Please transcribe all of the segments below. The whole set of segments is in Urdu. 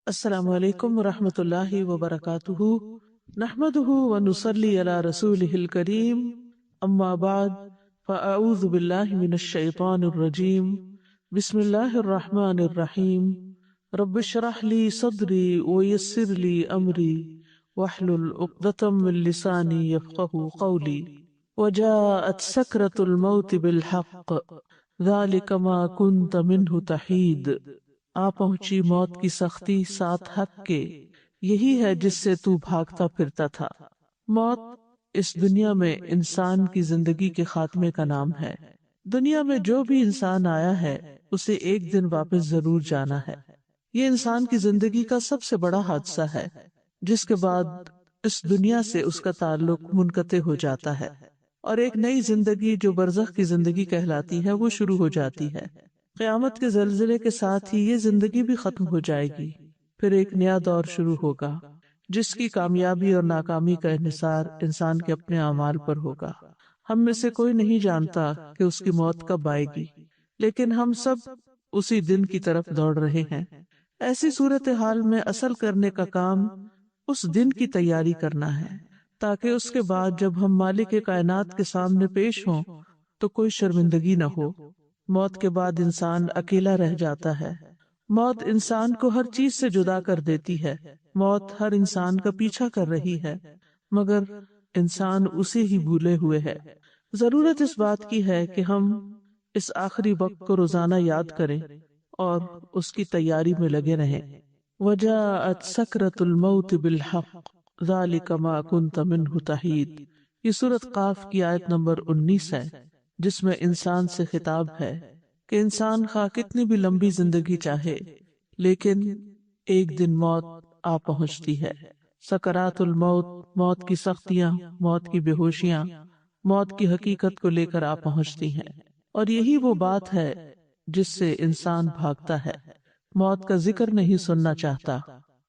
السلام علیکم ورحمۃ اللہ وبرکاتہ، نحمده ونصلی علی رسولہ الکریم، اما بعد فاعوذ باللہ من الشیطان الرجیم، بسم اللہ الرحمن الرحیم، رب اشرح لی صدری ویسر لی امری واحلل عقدۃ من لسانی یفقہوا قولی، وجاءت سکرۃ الموت بالحق ذلک ما کنت منہ تحید۔ آ پہنچی موت کی سختی ساتھ حق کے، یہی ہے جس سے تو بھاگتا پھرتا تھا۔ موت اس دنیا میں انسان کی زندگی کے خاتمے کا نام ہے۔ دنیا میں جو بھی انسان آیا ہے اسے ایک دن واپس ضرور جانا ہے۔ یہ انسان کی زندگی کا سب سے بڑا حادثہ ہے، جس کے بعد اس دنیا سے اس کا تعلق منقطع ہو جاتا ہے اور ایک نئی زندگی جو برزخ کی زندگی کہلاتی ہے وہ شروع ہو جاتی ہے۔ قیامت کے زلزلے کے ساتھ ہی یہ زندگی بھی ختم ہو جائے گی، پھر ایک نیا دور شروع ہوگا جس کی کامیابی اور ناکامی کا انحصار انسان کے اپنے اعمال پر ہوگا۔ ہم میں سے کوئی نہیں جانتا کہ اس کی موت کب آئے گی، لیکن ہم سب اسی دن کی طرف دوڑ رہے ہیں۔ ایسی صورتحال میں اصل کرنے کا کام اس دن کی تیاری کرنا ہے، تاکہ اس کے بعد جب ہم مالک کائنات کے سامنے پیش ہوں تو کوئی شرمندگی نہ ہو۔ موت کے بعد انسان اکیلا رہ جاتا ہے۔ موت انسان کو ہر چیز سے جدا کر دیتی ہے۔ موت ہر انسان کا پیچھا کر رہی ہے، مگر انسان اسے ہی بھولے ہوئے ہے۔ ضرورت اس بات کی ہے کہ ہم اس آخری وقت کو روزانہ یاد کریں اور اس کی تیاری میں لگے رہیں۔ وجاءت سکرۃ الموت بالحق ذلک ما کنت منہ تحید۔ یہ سورۃ قاف کی آیت نمبر 19 ہے، جس میں انسان سے خطاب ہے کہ انسان خواہ کتنی بھی لمبی زندگی چاہے، لیکن ایک دن موت آ پہنچتی ہے۔ سکرات الموت، موت کی سختیاں، موت کی بے ہوشیاں، موت کی حقیقت کو لے کر آ پہنچتی ہیں، اور یہی وہ بات ہے جس سے انسان بھاگتا ہے۔ موت کا ذکر نہیں سننا چاہتا،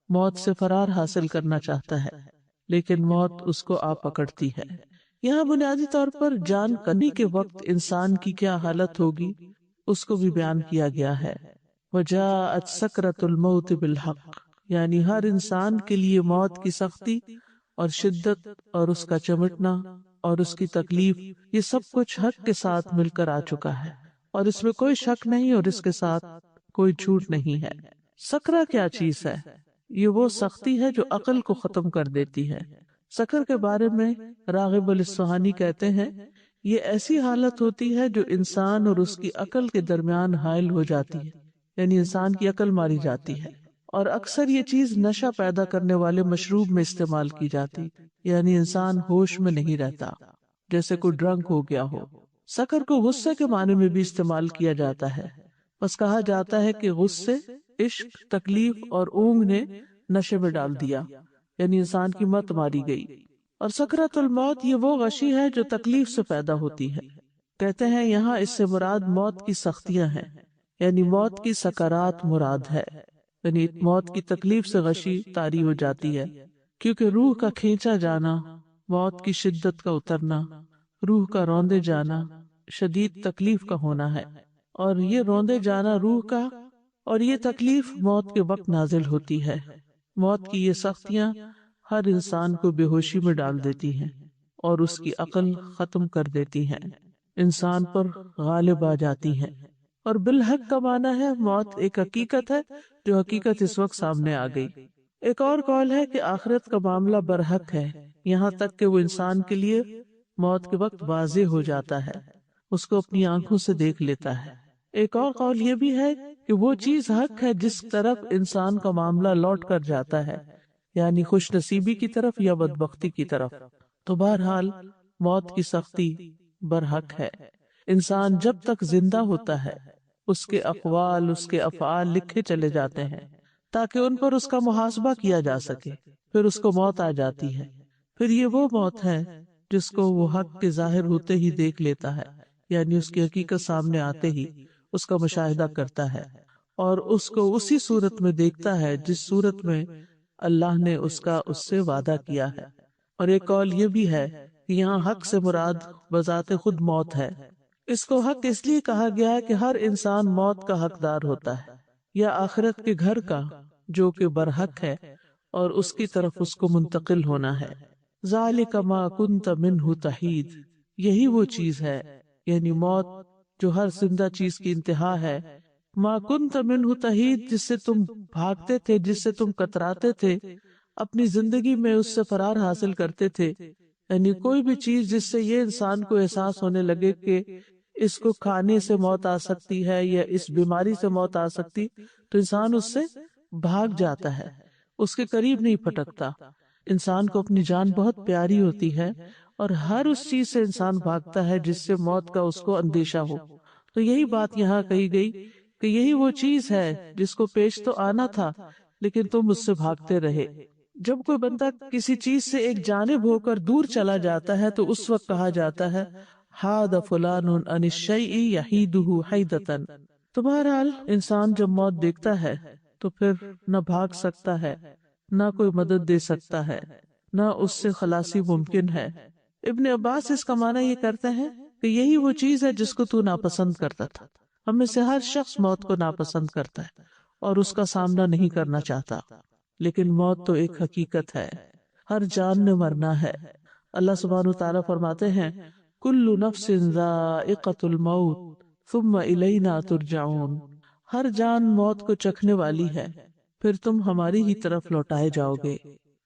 موت سے فرار حاصل کرنا چاہتا ہے، لیکن موت اس کو آ پکڑتی ہے۔ یہاں بنیادی طور پر جان کنی کے وقت انسان کی کیا حالت ہوگی اس کو بھی بیان کیا گیا ہے۔ وجاءت سکرۃ الموت بالحق، یعنی ہر انسان کے لیے موت کی سختی اور شدت اور اس کا چمٹنا اور اس کی تکلیف، یہ سب کچھ حق کے ساتھ مل کر آ چکا ہے، اور اس میں کوئی شک نہیں اور اس کے ساتھ کوئی جھوٹ نہیں ہے۔ سکرہ کیا چیز ہے؟ یہ وہ سختی ہے جو عقل کو ختم کر دیتی ہے۔ سکر کے بارے میں راغب الاصفہانی کہتے ہیں، یہ ایسی حالت ہوتی ہے جو انسان اور اس کی عقل کے درمیان حائل ہو جاتی ہے، یعنی انسان کی عقل ماری جاتی ہے، اور اکثر یہ چیز نشہ پیدا کرنے والے مشروب میں استعمال کی جاتی، یعنی انسان ہوش میں نہیں رہتا، جیسے کوئی ڈرنک ہو گیا ہو۔ سکر کو غصے کے معنی میں بھی استعمال کیا جاتا ہے، بس کہا جاتا ہے کہ غصے، عشق، تکلیف اور اونگ نے نشے میں ڈال دیا، یعنی انسان کی مت ماری گئی۔ اور سکرات الموت یہ وہ غشی ہے جو تکلیف سے پیدا ہوتی ہے۔ کہتے ہیں یہاں اس سے مراد موت کی سختیاں ہیں، یعنی موت کی سکرات مراد ہے، یعنی موت کی تکلیف سے غشی طاری ہو جاتی ہے، کیونکہ روح کا کھینچا جانا، موت کی شدت کا اترنا، روح کا روندے جانا، شدید تکلیف کا ہونا ہے، اور یہ روندے جانا روح کا اور یہ تکلیف موت کے وقت نازل ہوتی ہے۔ موت کی یہ سختیاں ہر انسان کو بے ہوشی میں ڈال دیتی ہیں اور اس کی عقل ختم کر دیتی ہیں، انسان پر غالب آ جاتی ہیں۔ اور بالحق کا معنی ہے موت ایک حقیقت ہے جو حقیقت اس وقت سامنے آ گئی۔ ایک اور قول ہے کہ آخرت کا معاملہ برحق ہے، یہاں تک کہ وہ انسان کے لیے موت کے وقت واضح ہو جاتا ہے، اس کو اپنی آنکھوں سے دیکھ لیتا ہے۔ ایک اور قول یہ بھی ہے کہ وہ چیز حق ہے جس طرف انسان کا معاملہ لوٹ کر جاتا ہے، یعنی خوش نصیبی کی طرف یا بدبختی کی طرف۔ تو بہرحال موت کی سختی برحق ہے۔ انسان جب تک زندہ ہوتا ہے اس کے اقوال، اس کے افعال لکھے چلے جاتے ہیں تاکہ ان پر اس کا محاسبہ کیا جا سکے، پھر اس کو موت آ جاتی ہے۔ پھر یہ وہ موت ہے جس کو وہ حق کے ظاہر ہوتے ہی دیکھ لیتا ہے، یعنی اس کی حقیقت سامنے آتے ہی اس کا مشاہدہ کرتا ہے اور اس کو اسی صورت میں دیکھتا ہے جس صورت میں اللہ نے اس کا اس سے وعدہ کیا ہے۔ اور ایک قول یہ بھی ہے کہ یہاں حق سے مراد بذات خود موت ہے۔ اس کو حق اس لیے کہا گیا ہے کہ ہر انسان موت کا حقدار ہوتا ہے، یا آخرت کے گھر کا جو کہ برحق ہے اور اس کی طرف اس کو منتقل ہونا ہے۔ ذالک ما کنت منہ تحید، یہی وہ چیز ہے، یعنی موت جو ہر زندہ چیز کی انتہا ہے، ما کنت منہ تحید، جس سے تم بھاگتے تھے، جس سے تم کتراتے تھے، اپنی زندگی میں اس سے فرار حاصل کرتے تھے۔ یعنی کوئی بھی چیز جس سے یہ انسان کو احساس ہونے لگے کہ اس کو کھانے سے موت آ سکتی ہے یا اس بیماری سے موت آ سکتی، تو انسان اس سے بھاگ جاتا ہے، اس کے قریب نہیں پھٹکتا۔ انسان کو اپنی جان بہت پیاری ہوتی ہے اور ہر اس چیز سے انسان بھاگتا ہے جس سے موت کا اس کو اندیشہ ہو۔ تو یہی بات یہاں کہی گئی کہ یہی وہ چیز ہے جس کو پیش تو آنا تھا لیکن تم اس سے بھاگتے رہے۔ جب کوئی بندہ کسی چیز سے ایک جانب ہو کر دور چلا جاتا ہے تو اس وقت کہا جاتا ہے حاد فلان عن الشیء یحیدہ حیدۃ۔ تو بہرحال انسان جب موت دیکھتا ہے تو پھر نہ بھاگ سکتا ہے، نہ کوئی مدد دے سکتا ہے، نہ اس سے خلاصی ممکن ہے۔ ابن عباس اس کا معنی یہ کرتے ہیں کہ یہی وہ چیز ہے جس کو تو ناپسند کرتا تھا۔ ہم میں سے ہر شخص موت کو ناپسند کرتا ہے اور اس کا سامنا نہیں کرنا چاہتا، لیکن موت تو ایک حقیقت ہے، ہر جان نے مرنا ہے۔ اللہ سبحانہ وتعالیٰ فرماتے ہیں کل نفس ذائقۃ الموت ثم الینا ترجعون، ہر جان موت کو چکھنے والی ہے، پھر تم ہماری ہی طرف لوٹائے جاؤ گے۔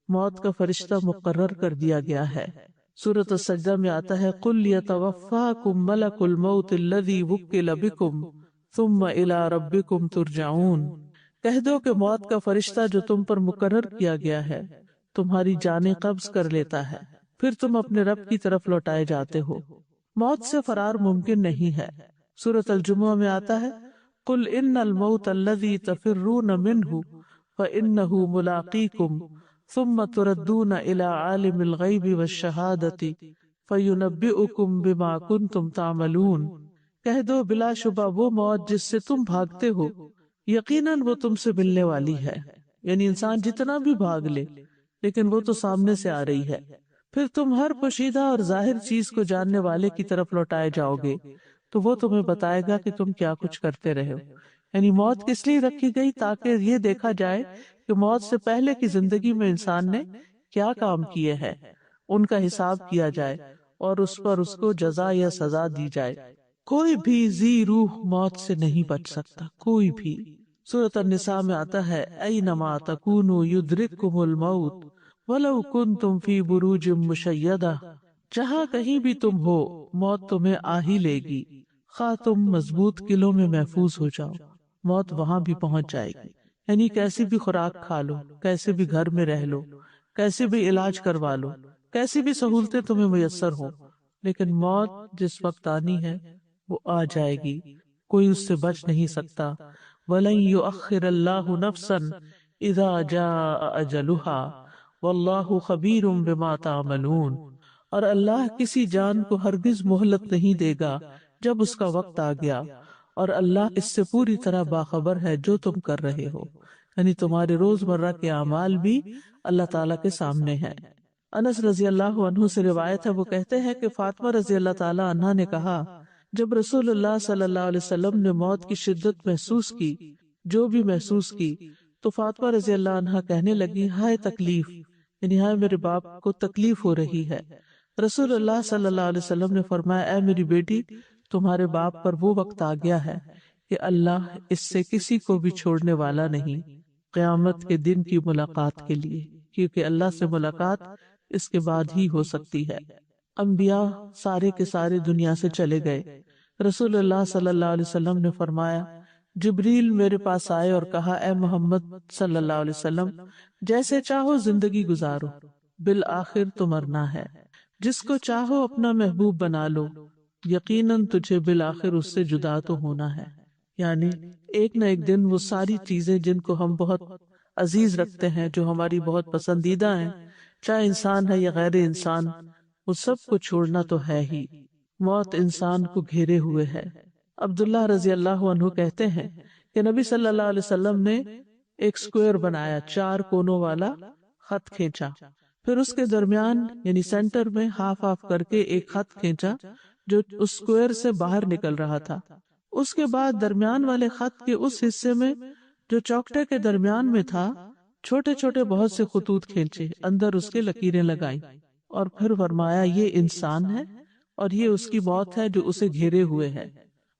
موت کا فرشتہ مقرر کر دیا گیا ہے۔ سورۃ السجدہ میں آتا ہے قل یتوفاکم ملک الموت الذی وکل بکم ثم الی ربکم ترجعون، کہہ دو کہ موت کا فرشتہ جو تم پر مقرر کیا گیا ہے تمہاری جانیں قبض کر لیتا ہے، پھر تم اپنے رب کی طرف لوٹائے جاتے ہو۔ موت سے فرار ممکن نہیں ہے۔ سورۃ الجمعہ میں آتا ہے قل ان الموت الذی تفرون منہ فانہ ملاقیکم ثم تردون الی عالم الغیب والشہادۃ فینبئکم بما کنتم تعملون، کہہ دو بلا شبہ وہ موت جس سے تم بھاگتے ہو یقیناً وہ تم سے ملنے والی ہے۔ یعنی انسان جتنا بھی بھاگ لے لیکن وہ تو سامنے سے آ رہی ہے، پھر تم ہر پوشیدہ اور ظاہر چیز کو جاننے والے کی طرف لوٹائے جاؤ گے تو وہ تمہیں بتائے گا کہ تم کیا کچھ کرتے رہے ہو۔ یعنی موت کس لیے رکھی گئی؟ تاکہ یہ دیکھا جائے کہ موت سے پہلے کی زندگی میں انسان نے کیا کام کیے ہیں، ان کا حساب کیا جائے اور اس پر اس کو جزا یا سزا دی جائے۔ کوئی بھی ذی روح موت سے نہیں بچ سکتا، کوئی بھی۔ سورۃ النساء میں آتا ہے اینما تکونوا یدرککم الموت ولو کنتم فی بروج مشیدہ، جہاں کہیں بھی تم ہو موت تمہیں آ ہی لے گی، خواہ تم مضبوط قلعوں میں محفوظ ہو جاؤ، موت وہاں بھی پہنچ جائے گی۔ یعنی کیسی بھی خوراک کھا لو، کیسے بھی گھر میں رہ لو، کیسے بھی علاج کروا لو، کیسی بھی سہولتیں تمہیں میسر ہوں، لیکن موت جس وقت آنی ہے وہ آ جائے گی، کوئی اس سے بچ نہیں سکتا۔ وَلَن يُؤَخِّرَ اللَّهُ نَفْسًا إِذَا جَاءَ أَجَلُهَا وَاللَّهُ خَبِيرٌ بِمَا تَعْمَلُونَ، اور اللہ کسی جان کو ہرگز مہلت نہیں دے گا جب اس کا وقت آ گیا، اور اللہ اس سے پوری طرح باخبر ہے جو تم کر رہے ہو۔ یعنی تمہارے روزمرہ کے اعمال بھی اللہ تعالیٰ کے سامنے ہیں۔ انس رضی اللہ عنہ سے روایت ہے، وہ کہتے ہیں کہ فاطمہ رضی اللہ تعالیٰ عنہا نے کہا جب رسول اللہ صلی اللہ علیہ وسلم نے موت کی شدت محسوس کی، جو بھی محسوس کی، تو فاطمہ رضی اللہ عنہا کہنے لگی ہائے تکلیف، یعنی ہائے میرے باپ کو تکلیف ہو رہی ہے۔ رسول اللہ صلی اللہ علیہ وسلم نے فرمایا اے میری بیٹی، تمہارے باپ پر وہ وقت آ گیا ہے کہ اللہ اس سے کسی کو بھی چھوڑنے والا نہیں قیامت کے دن کی ملاقات کے لیے، کیونکہ اللہ سے ملاقات اس کے بعد ہی ہو سکتی ہے۔ انبیاء سارے کے سارے دنیا سے چلے گئے۔ رسول اللہ صلی اللہ علیہ وسلم نے فرمایا جبریل میرے پاس آئے اور کہا اے محمد صلی اللہ علیہ وسلم جیسے چاہو زندگی گزارو، بالآخر تو مرنا ہے، جس کو چاہو اپنا محبوب بنا لو، یقیناً تجھے بالآخر اس سے جدا تو ہونا ہے۔ یعنی ایک نہ ایک دن وہ ساری چیزیں جن کو ہم بہت عزیز رکھتے ہیں، جو ہماری بہت پسندیدہ ہیں، چاہے انسان ہے یا غیر انسان، وہ سب کو چھوڑنا تو ہے ہی۔ موت انسان کو گھیرے ہوئے ہے۔ عبداللہ رضی اللہ عنہ کہتے ہیں کہ نبی صلی اللہ علیہ وسلم نے ایک سکوئر بنایا، 4 کونوں والا خط کھینچا، پھر اس کے درمیان یعنی سینٹر میں ہاف آف کر کے ایک خط کھینچا جو اس سکوئر سے باہر نکل رہا تھا۔ اس کے بعد درمیان والے خط کے اس حصے میں جو چوکٹے کے درمیان میں تھا چھوٹے چھوٹے بہت سے خطوط کھینچے، اندر اس کے لکیریں لگائی، اور پھر فرمایا یہ انسان ہے اور یہ اس کی موت ہے جو اسے گھیرے ہوئے ہے،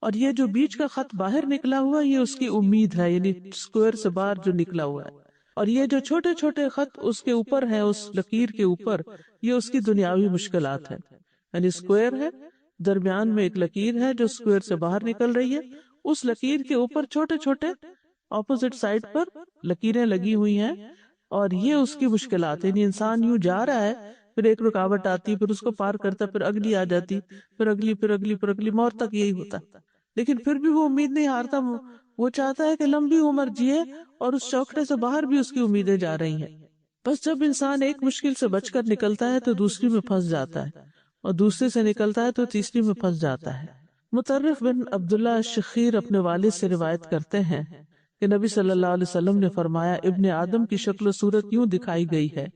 اور یہ جو بیچ کا خط باہر نکلا ہوا یہ اس کی امید ہے، یعنی اسکوئر سے باہر جو نکلا ہوا ہے، اور یہ جو چھوٹے چھوٹے خط اس کے اوپر ہے، اس لکیر کے اوپر، یہ اس کی دنیاوی مشکلات ہے، یعنی اسکوئر ہے، درمیان میں ایک لکیر ہے جو اسکوئر سے باہر نکل رہی ہے، اس لکیر کے اوپر چھوٹے چھوٹے اپوزٹ سائڈ پر لکیریں لگی ہوئی ہیں، اور یہ اس کی مشکلات، یعنی انسان یوں جا رہا ہے، پھر ایک رکاوٹ آتی، پھر اس کو پار کرتا، پھر اگلی آ جاتی، پھر اگلی، پھر اگلی، پھر اگلی، موت تک یہی ہوتا، لیکن پھر بھی وہ امید نہیں ہارتا، وہ چاہتا ہے کہ لمبی عمر جیے، اور اس چوکھٹے سے باہر بھی اس کی امیدیں جا رہی ہیں۔ بس جب انسان ایک مشکل سے بچ کر نکلتا ہے تو دوسری میں پھنس جاتا ہے، اور دوسرے سے نکلتا ہے تو تیسری میں پھنس جاتا ہے۔ مطرف بن عبداللہ الشخیر اپنے والد سے روایت کرتے ہیں کہ نبی صلی اللہ علیہ وسلم نے فرمایا، ابن آدم کی شکل و صورت یوں دکھائی گئی ہے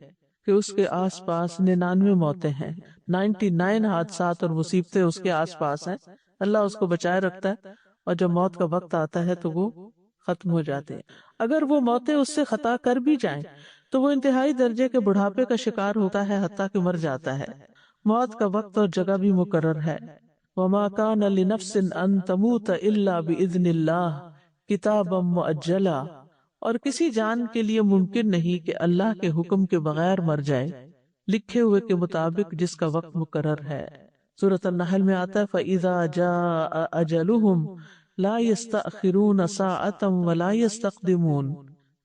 کہ اس کے آس پاس 99 موتیں ہیں، 99 حادثات اور مصیبتیں اس کے آس پاس ہیں، اللہ اس کو بچائے رکھتا ہے، اور جب موت کا وقت آتا ہے تو وہ ختم ہو جاتے ہیں۔ اگر وہ موتیں اس سے خطا کر بھی جائیں تو وہ انتہائی درجے کے بڑھاپے کا شکار ہوتا ہے، حتیٰ کہ مر جاتا ہے۔ موت کا وقت اور جگہ بھی مقرر ہے۔ وَمَا كَانَ لِنَفْسٍ أَن تَمُوتَ إِلَّا بِإِذْنِ اللَّهِ كِتَابًا مُؤَجَّلًا، اور کسی جان کے لیے ممکن نہیں کہ اللہ کے حکم کے بغیر مر جائے، لکھے ہوئے کے مطابق جس کا وقت مقرر ہے۔ سورۃ النحل میں آتا ہے فَإِذَا جَاءَ أَجَلُهُمْ لَا يَسْتَأْخِرُونَ سَاعَةً وَلَا يَسْتَقْدِمُونَ،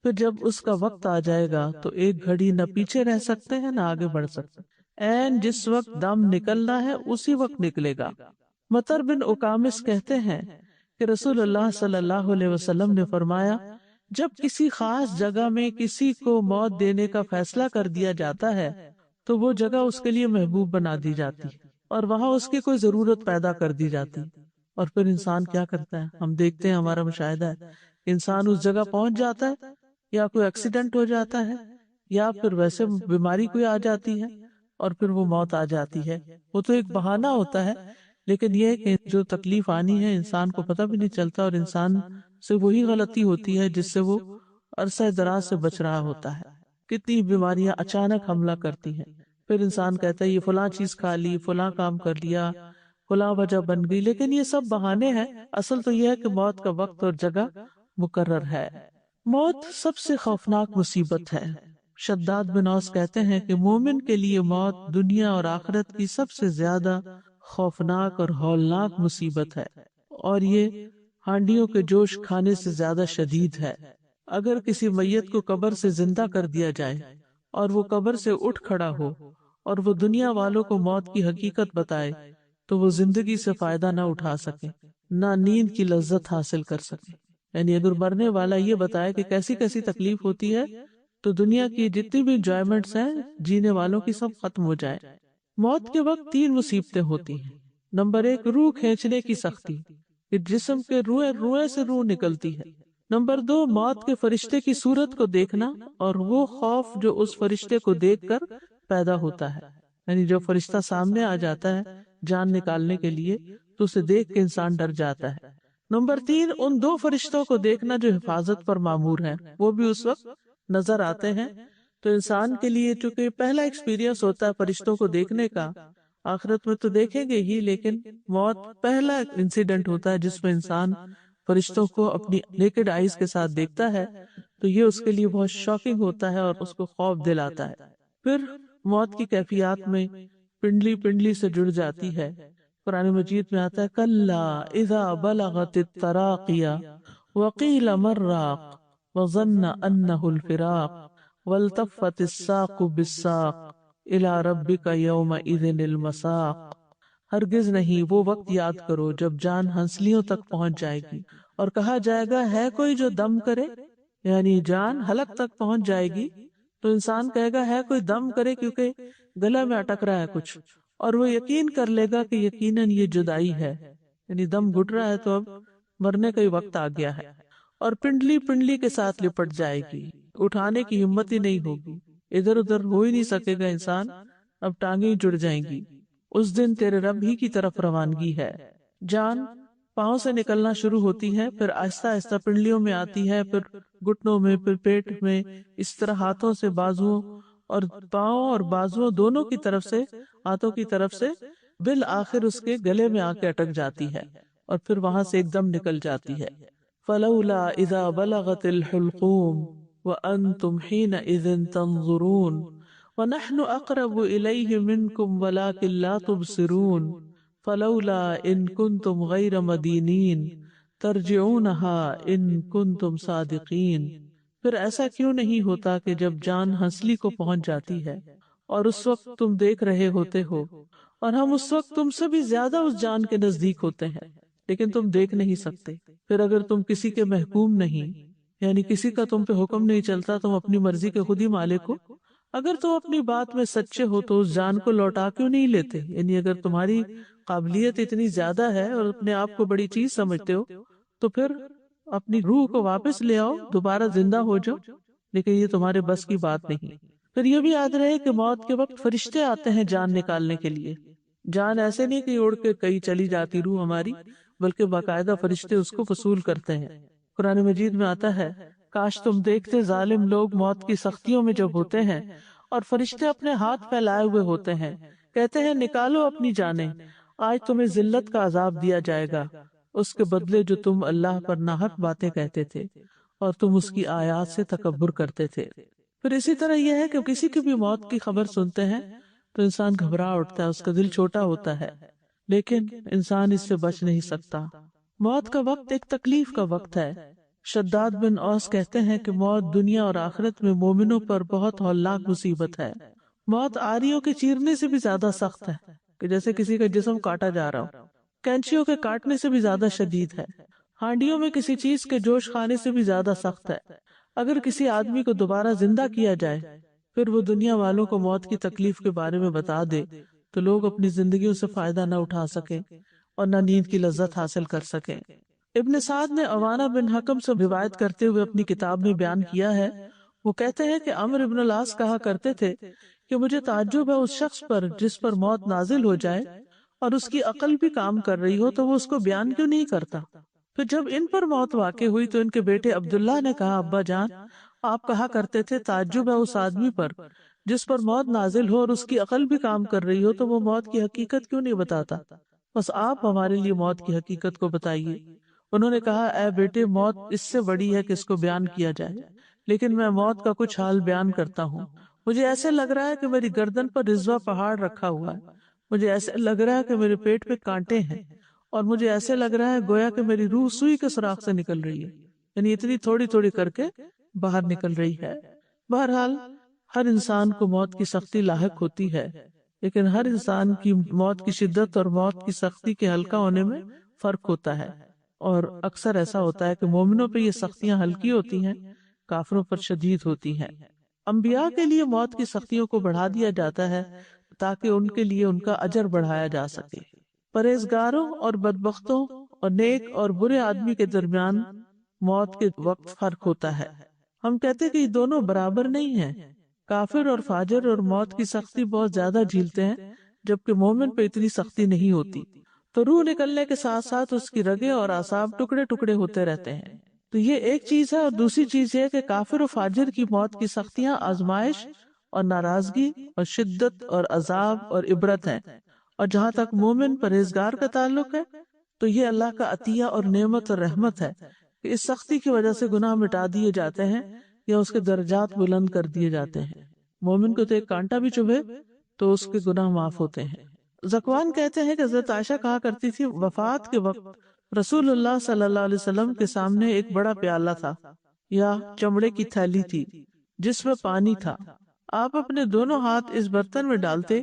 پھر جب اس کا وقت آ جائے گا تو ایک گھڑی نہ پیچھے رہ سکتے ہیں نہ آگے بڑھ سکتے، این جس وقت دم نکلنا ہے اسی وقت نکلے گا۔ مطر بن اکامس کہتے ہیں کہ رسول اللہ صلی اللہ علیہ وسلم نے فرمایا، جب کسی خاص جگہ میں کسی کو موت دینے کا فیصلہ کر دیا جاتا ہے تو وہ جگہ اس کے لیے محبوب بنا دی جاتی اور وہاں اس کی کوئی ضرورت پیدا کر دی جاتی، اور پھر انسان کیا کرتا ہے؟ ہم دیکھتے ہیں، ہمارا مشاہدہ ہے، انسان اس جگہ پہنچ جاتا ہے، یا کوئی ایکسیڈنٹ ہو جاتا ہے، یا پھر ویسے بیماری کوئی آ جاتی ہے اور پھر وہ موت آ جاتی ہے۔ وہ تو ایک بہانہ ہوتا ہے، لیکن یہ کہ جو تکلیف آنی ہے انسان کو پتہ بھی نہیں چلتا، اور انسان سے وہی غلطی ہوتی ہے جس سے وہ عرصہ دراز سے بچ رہا ہوتا ہے۔ کتنی بیماریاں اچانک حملہ کرتی ہیں، پھر انسان کہتا ہے یہ فلاں چیز کھا لی، فلاں کام کر لیا، فلاں وجہ بن گئی، لیکن یہ سب بہانے ہیں، اصل تو یہ ہے کہ موت کا وقت اور جگہ مقرر ہے۔ موت سب سے خوفناک مصیبت ہے۔ شداد بن اوس کہتے ہیں کہ مومن کے لیے موت دنیا اور آخرت کی سب سے زیادہ خوفناک اور ہولناک مصیبت ہے، اور یہ ہانڈیوں کے جوش کھانے سے زیادہ شدید ہے۔ اگر کسی میت کو قبر سے زندہ کر دیا جائے اور وہ قبر سے اٹھ کھڑا ہو اور وہ دنیا والوں کو موت کی حقیقت بتائے تو وہ زندگی سے فائدہ نہ اٹھا سکے، نہ نیند کی لذت حاصل کر سکے۔ یعنی اگر مرنے والا یہ بتائے کہ کیسی کیسی تکلیف ہوتی ہے تو دنیا کی جتنی بھی انجوائمنٹس ہیں جینے والوں کی سب ختم ہو جائے۔ موت کے وقت 3 مصیبتیں ہوتی ہیں۔ نمبر 1، روح کھینچنے کی سختی، کہ جسم کے روئے سے روح نکلتی ہے۔ نمبر 2، موت کے فرشتے کی صورت کو دیکھنا اور وہ خوف جو اس فرشتے کو دیکھ کر پیدا ہوتا ہے، یعنی جو فرشتہ سامنے آ جاتا ہے جان نکالنے کے لیے تو اسے دیکھ کے انسان ڈر جاتا ہے۔ نمبر 3، ان 2 فرشتوں کو دیکھنا جو حفاظت پر مامور ہیں، وہ بھی اس وقت نظر آتے ہیں۔ تو انسان کے لیے چونکہ پہلا ایکسپیرینس ہوتا ہے فرشتوں کو دیکھنے کا، آخرت میں تو دیکھیں گے ہی، لیکن موت پہلا انسیڈنٹ ہوتا ہے جس میں انسان فرشتوں کو اپنی نیکڈ آئیز کے ساتھ دیکھتا ہے، تو یہ اس کے لیے بہت شاکنگ ہوتا ہے اور اس کو خوف دلاتا ہے۔ پھر موت کی کیفیات میں پنڈلی پنڈلی سے جڑ جاتی ہے۔ قرآن مجید میں آتا ہے کلا اذا بلغت التراقی وقیل من راق وظن انہ الفراق والتفت الساق بالساق الی ربک یومئذ المساق۔ ہرگز نہیں، وہ وقت یاد کرو جب جان ہنسلیوں تک پہنچ جائے گی اور کہا جائے گا ہے کوئی جو دم کرے، یعنی جان حلق تک پہنچ جائے گی تو انسان کہے گا ہے کوئی دم کرے، کیونکہ گلا میں اٹک رہا ہے کچھ، اور وہ یقین کر لے گا کہ یقیناً یہ جدائی ہے، یعنی دم گھٹ رہا ہے تو اب مرنے کا ہی وقت آ گیا ہے، اور پنڈلی پنڈلی کے ساتھ لپٹ جائے گی، اٹھانے کی ہمت ہی نہیں ہوگی، ادھر ادھر ہو ہی نہیں سکے گا انسان، اب ٹانگیں جڑ جائیں گی۔ اس دن تیرے رب ہی کی طرف روانگی ہے۔ جان پاؤں سے نکلنا شروع ہوتی ہے، پھر آہستہ آہستہ پنڈلیوں میں آتی ہے، پھر گھٹنوں میں، پھر پیٹ میں، اس طرح ہاتھوں سے، بازوؤں اور پاؤں اور بازوؤں دونوں کی طرف سے، ہاتھوں کی طرف سے بالآخر اس کے گلے میں آ کے اٹک جاتی ہے اور پھر وہاں سے ایک دم نکل جاتی ہے۔ فلولا اذا بلغت الحلقوم وانتم حينئذ تنظرون ونحن اقرب الیہ منکم ولکن لا تبصرون فلولا ان کنتم غیر مدینین ترجعونها ان کنتم صادقین۔ پھر ایسا کیوں نہیں ہوتا کہ جب جان ہنسلی کو پہنچ جاتی ہے اور اس وقت تم دیکھ رہے ہوتے ہو، اور ہم اس وقت تم سے بھی زیادہ اس جان کے نزدیک ہوتے ہیں لیکن تم دیکھ نہیں سکتے۔ پھر اگر تم کسی کے محکوم نہیں، یعنی کسی کا تم پہ حکم نہیں چلتا، تم اپنی مرضی کے خود ہی مالک ہو، اگر تم اپنی بات میں سچے ہو تو اس جان کو لوٹا کیوں نہیں لیتے؟ یعنی اگر تمہاری قابلیت اتنی زیادہ ہے اور اپنے آپ کو بڑی چیز سمجھتے ہو تو پھر اپنی روح کو واپس لے آؤ، دوبارہ زندہ ہو جاؤ، لیکن یہ تمہارے بس کی بات نہیں۔ پھر یہ بھی یاد رہے کہ موت کے وقت فرشتے آتے ہیں جان نکالنے کے لیے۔ جان ایسے نہیں کہ اڑ کے کہیں چلی جاتی روح ہماری، بلکہ باقاعدہ فرشتے اس کو وصول کرتے ہیں۔ قرآن مجید میں آتا ہے، کاش تم دیکھتے ظالم لوگ موت کی سختیوں میں جب ہوتے ہیں اور فرشتے اپنے ہاتھ پھیلائے ہوئے ہوتے ہیں، کہتے ہیں نکالو اپنی جانیں، آج تمہیں ذلت کا عذاب دیا جائے گا اس کے بدلے جو تم اللہ پر ناحق باتیں کہتے تھے اور تم اس کی آیات سے تکبر کرتے تھے۔ پھر اسی طرح یہ ہے کہ کسی کی بھی موت کی خبر سنتے ہیں تو انسان گھبرا اٹھتا ہے، اس کا دل چھوٹا ہوتا ہے، لیکن انسان اس سے بچ نہیں سکتا۔ موت کا وقت ایک تکلیف کا وقت ہے۔ شداد بن اوس کہتے ہیں کہ موت دنیا اور آخرت میں مومنوں پر بہت ہولناک مصیبت ہے۔ موت آریوں کے چیرنے سے بھی زیادہ سخت ہے، کہ جیسے کسی کا جسم کاٹا جا رہا ہو، کینچیوں کے کاٹنے سے بھی زیادہ شدید ہے، ہانڈیوں میں کسی چیز کے جوش خانے سے بھی زیادہ سخت ہے۔ اگر کسی آدمی کو دوبارہ زندہ کیا جائے پھر وہ دنیا والوں کو موت کی تکلیف کے بارے میں بتا دے تو لوگ اپنی زندگیوں سے فائدہ نہ اٹھا سکیں اور نہ نیند کی لذت حاصل کر سکیں۔ ابن سعد نے عوانہ بن حکم سے روایت کرتے ہوئے اپنی کتاب میں بیان کیا ہے، وہ کہتے ہیں کہ عمرو بن العاص کہا کرتے تھے کہ مجھے تعجب ہے اس شخص پر جس پر موت نازل ہو جائے اور اس کی عقل بھی کام کر رہی ہو تو وہ اس کو بیان کیوں نہیں کرتا۔ پھر جب ان پر موت واقع ہوئی تو ان کے بیٹے عبداللہ نے کہا، ابا جان، آپ کہا کرتے تھے تعجب ہے اس آدمی پر جس پر موت نازل ہو اور اس کی عقل بھی کام کر رہی ہو تو وہ موت کی حقیقت کیوں نہیں بتاتا؟ بس آپ ہمارے لیے موت کی حقیقت کو بتائیے۔ انہوں نے کہا، اے بیٹے، موت اس سے بڑی ہے کہ اس کو بیان کیا جائے، لیکن میں موت کا کچھ حال بیان کرتا ہوں۔ مجھے ایسے لگ رہا ہے کہ میری گردن پر رضوہ پہاڑ رکھا ہوا ہے، مجھے ایسے لگ رہا ہے کہ میرے پیٹ پہ کانٹے ہیں، اور مجھے ایسے لگ رہا ہے گویا کہ میری روح سوئی کے سوراخ سے نکل رہی ہے، یعنی اتنی تھوڑی تھوڑی کر کے باہر نکل رہی ہے۔ بہرحال ہر انسان کو موت کی سختی لاحق ہوتی ہے، لیکن ہر انسان کی موت کی شدت اور موت کی سختی کے ہلکا ہونے میں فرق ہوتا ہے، اور اکثر ایسا ہوتا ہے کہ مومنوں پہ یہ سختیاں ہلکی ہوتی ہیں، کافروں پر شدید ہوتی ہیں۔ انبیاء کے لیے موت کی سختیوں کو بڑھا دیا جاتا ہے تاکہ ان کے لیے ان کا اجر بڑھایا جا سکے۔ پرہیزگاروں اور بدبختوں اور نیک اور برے آدمی کے درمیان موت کے وقت فرق ہوتا ہے۔ ہم کہتے کہ یہ دونوں برابر نہیں ہیں، کافر اور فاجر اور موت کی سختی بہت زیادہ جھیلتے ہیں جبکہ مومن پہ اتنی سختی نہیں ہوتی۔ تو روح نکلنے کے ساتھ ساتھ اس کی رگیں اور اعصاب ٹکڑے ٹکڑے ہوتے رہتے ہیں۔ تو یہ ایک چیز ہے، اور دوسری چیز یہ کہ کافر و فاجر کی موت کی سختیاں آزمائش اور ناراضگی اور شدت اور عذاب اور عبرت ہیں، اور جہاں تک مومن پرہیزگار کا تعلق ہے تو یہ اللہ کا عطیہ اور نعمت اور رحمت ہے کہ اس سختی کی وجہ سے گناہ مٹا دیے جاتے ہیں یا اس کے درجات بلند کر دیے جاتے ہیں۔ مومن کو تو ایک کانٹا بھی چبھے تو اس کے گناہ معاف ہوتے ہیں۔ زکوان کہتے ہیں کہ حضرت عائشہ کہا کرتی تھی، وفات کے وقت رسول اللہ صلی اللہ علیہ وسلم کے سامنے ایک بڑا پیالہ تھا یا چمڑے کی تھیلی تھی جس میں پانی تھا۔ آپ اپنے دونوں ہاتھ اس برتن میں ڈالتے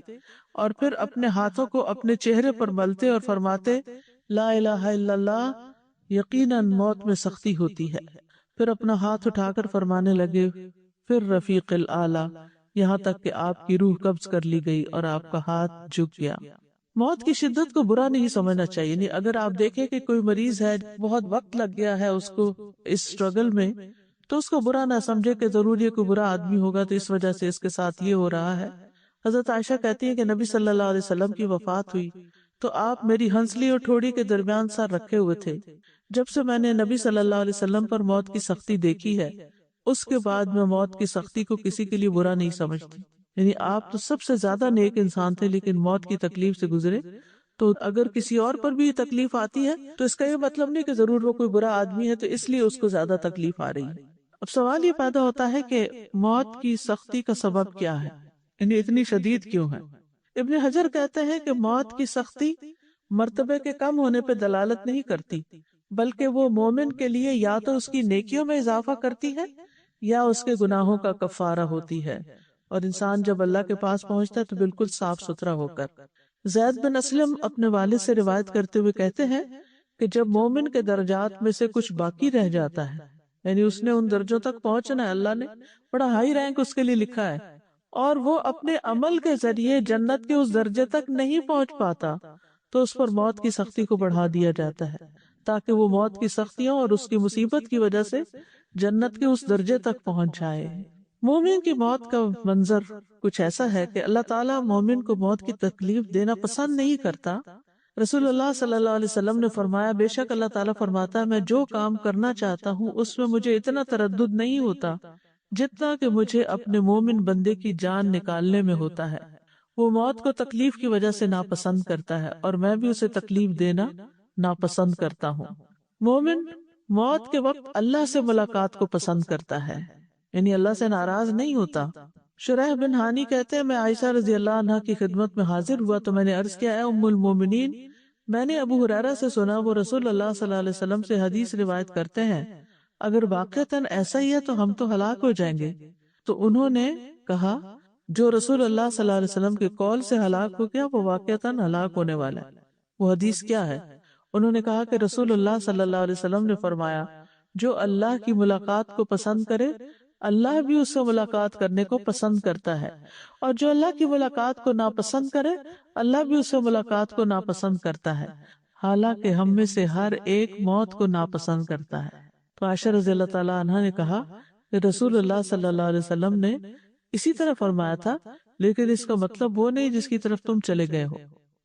اور پھر اپنے ہاتھوں کو اپنے چہرے پر ملتے اور فرماتے، لا الہ الا اللہ، یقیناً موت میں سختی ہوتی ہے۔ پھر اپنا ہاتھ اٹھا کر فرمانے لگے، پھر رفیق الاعلیٰ، یہاں تک کہ آپ کی روح قبض کر لی گئی اور آپ کا ہاتھ جھک گیا۔ موت کی شدت کو برا نہیں سمجھنا چاہیے، نہیں اگر آپ دیکھیں کہ کوئی مریض ہے، بہت وقت لگ گیا ہے اس کو اس سٹرگل میں، تو اس کو برا نہ سمجھے کہ ضرور یہ کوئی برا آدمی ہوگا تو اس وجہ سے اس کے ساتھ یہ ہو رہا ہے۔ حضرت عائشہ کہتی ہیں کہ نبی صلی اللہ علیہ وسلم کی وفات ہوئی تو آپ میری ہنسلی اور ٹھوڑی کے درمیان سر رکھے ہوئے تھے۔ جب سے میں نے نبی صلی اللہ علیہ وسلم پر موت کی سختی دیکھی ہے، اس کے بعد میں موت کی سختی کو کسی کے لیے برا نہیں سمجھتی۔ یعنی آپ تو سب سے زیادہ نیک انسان تھے، لیکن موت کی تکلیف سے گزرے، تو اگر کسی اور پر بھی یہ تکلیف آتی ہے تو اس کا یہ مطلب نہیں کہ ضرور وہ کوئی برا آدمی ہے تو اس لیے اس کو زیادہ تکلیف آ رہی ہے۔ اب سوال یہ پیدا ہوتا ہے کہ موت کی سختی کا سبب کیا ہے، یعنی اتنی شدید کیوں ہے؟ ابن حجر کہتے ہیں کہ موت کی سختی مرتبے کے کم ہونے پہ دلالت نہیں کرتی، بلکہ وہ مومن کے لیے یا تو اس کی نیکیوں میں اضافہ کرتی ہے یا اس کے گناہوں کا کفارہ ہوتی ہے، اور انسان جب اللہ کے پاس پہنچتا ہے تو بالکل صاف ستھرا ہو کر۔ زید بن اسلم اپنے والد سے روایت کرتے ہوئے کہتے ہیں کہ جب مومن کے درجات میں سے کچھ باقی رہ جاتا ہے، یعنی اس نے ان درجوں تک پہنچنا ہے، اللہ نے بڑا ہائی رینک اس کے لیے لکھا ہے، اور وہ اپنے عمل کے ذریعے جنت کے اس درجے تک نہیں پہنچ پاتا، تو اس پر موت کی سختی کو بڑھا دیا جاتا ہے تاکہ وہ موت کی سختیوں اور اس کی مصیبت کی وجہ سے جنت کے اس درجے تک پہنچ جائے۔ مومن کی موت کا منظر کچھ ایسا ہے کہ اللہ تعالیٰ مومن کو موت کی تکلیف دینا پسند نہیں کرتا۔ رسول اللہ صلی اللہ علیہ وسلم نے فرمایا، بے شک اللہ تعالیٰ فرماتا ہے میں جو کام کرنا چاہتا ہوں اس میں مجھے اتنا تردد نہیں ہوتا جتنا کہ مجھے اپنے مومن بندے کی جان نکالنے میں ہوتا ہے۔ وہ موت کو تکلیف کی وجہ سے ناپسند کرتا ہے اور میں بھی اسے تکلیف دینا ناپسند کرتا ہوں۔ مومن موت کے وقت اللہ سے ملاقات کو پسند کرتا ہے، یعنی اللہ سے ناراض نہیں ہوتا۔ شریح بن ہانی کہتے ہیں میں عائشہ رضی اللہ عنہ کی خدمت میں حاضر ہوا تو میں نے عرض کیا، اے ام المومنین، میں نے ابو ہریرہ سے سنا وہ رسول اللہ صلی اللہ علیہ وسلم سے حدیث روایت کرتے ہیں، اگر واقعتاً ایسا ہی ہے تو ہم تو ہلاک ہو جائیں گے۔ تو انہوں نے کہا جو رسول اللہ صلی اللہ علیہ وسلم کے قول سے ہلاک ہو گیا وہ واقعتاً ہلاک ہونے والا ہے۔ وہ حدیث کیا ہے؟ انہوں نے کہا کہ رسول اللہ صلی اللہ علیہ وسلم نے فرمایا، جو اللہ کی ملاقات کو پسند کرے اللہ بھی اس سے ملاقات کرنے کو پسند کرتا ہے، اور جو اللہ کی ملاقات کو ناپسند کرے اللہ بھی اس سے ملاقات کو ناپسند کرتا ہے، حالانکہ ہم میں سے ہر ایک موت کو ناپسند کرتا ہے۔ تو عائشہ رضی اللہ تعالیٰ عنہ نے کہا کہ رسول اللہ صلی اللہ علیہ وسلم نے اسی طرح فرمایا تھا، لیکن اس کا مطلب وہ نہیں جس کی طرف تم چلے گئے ہو،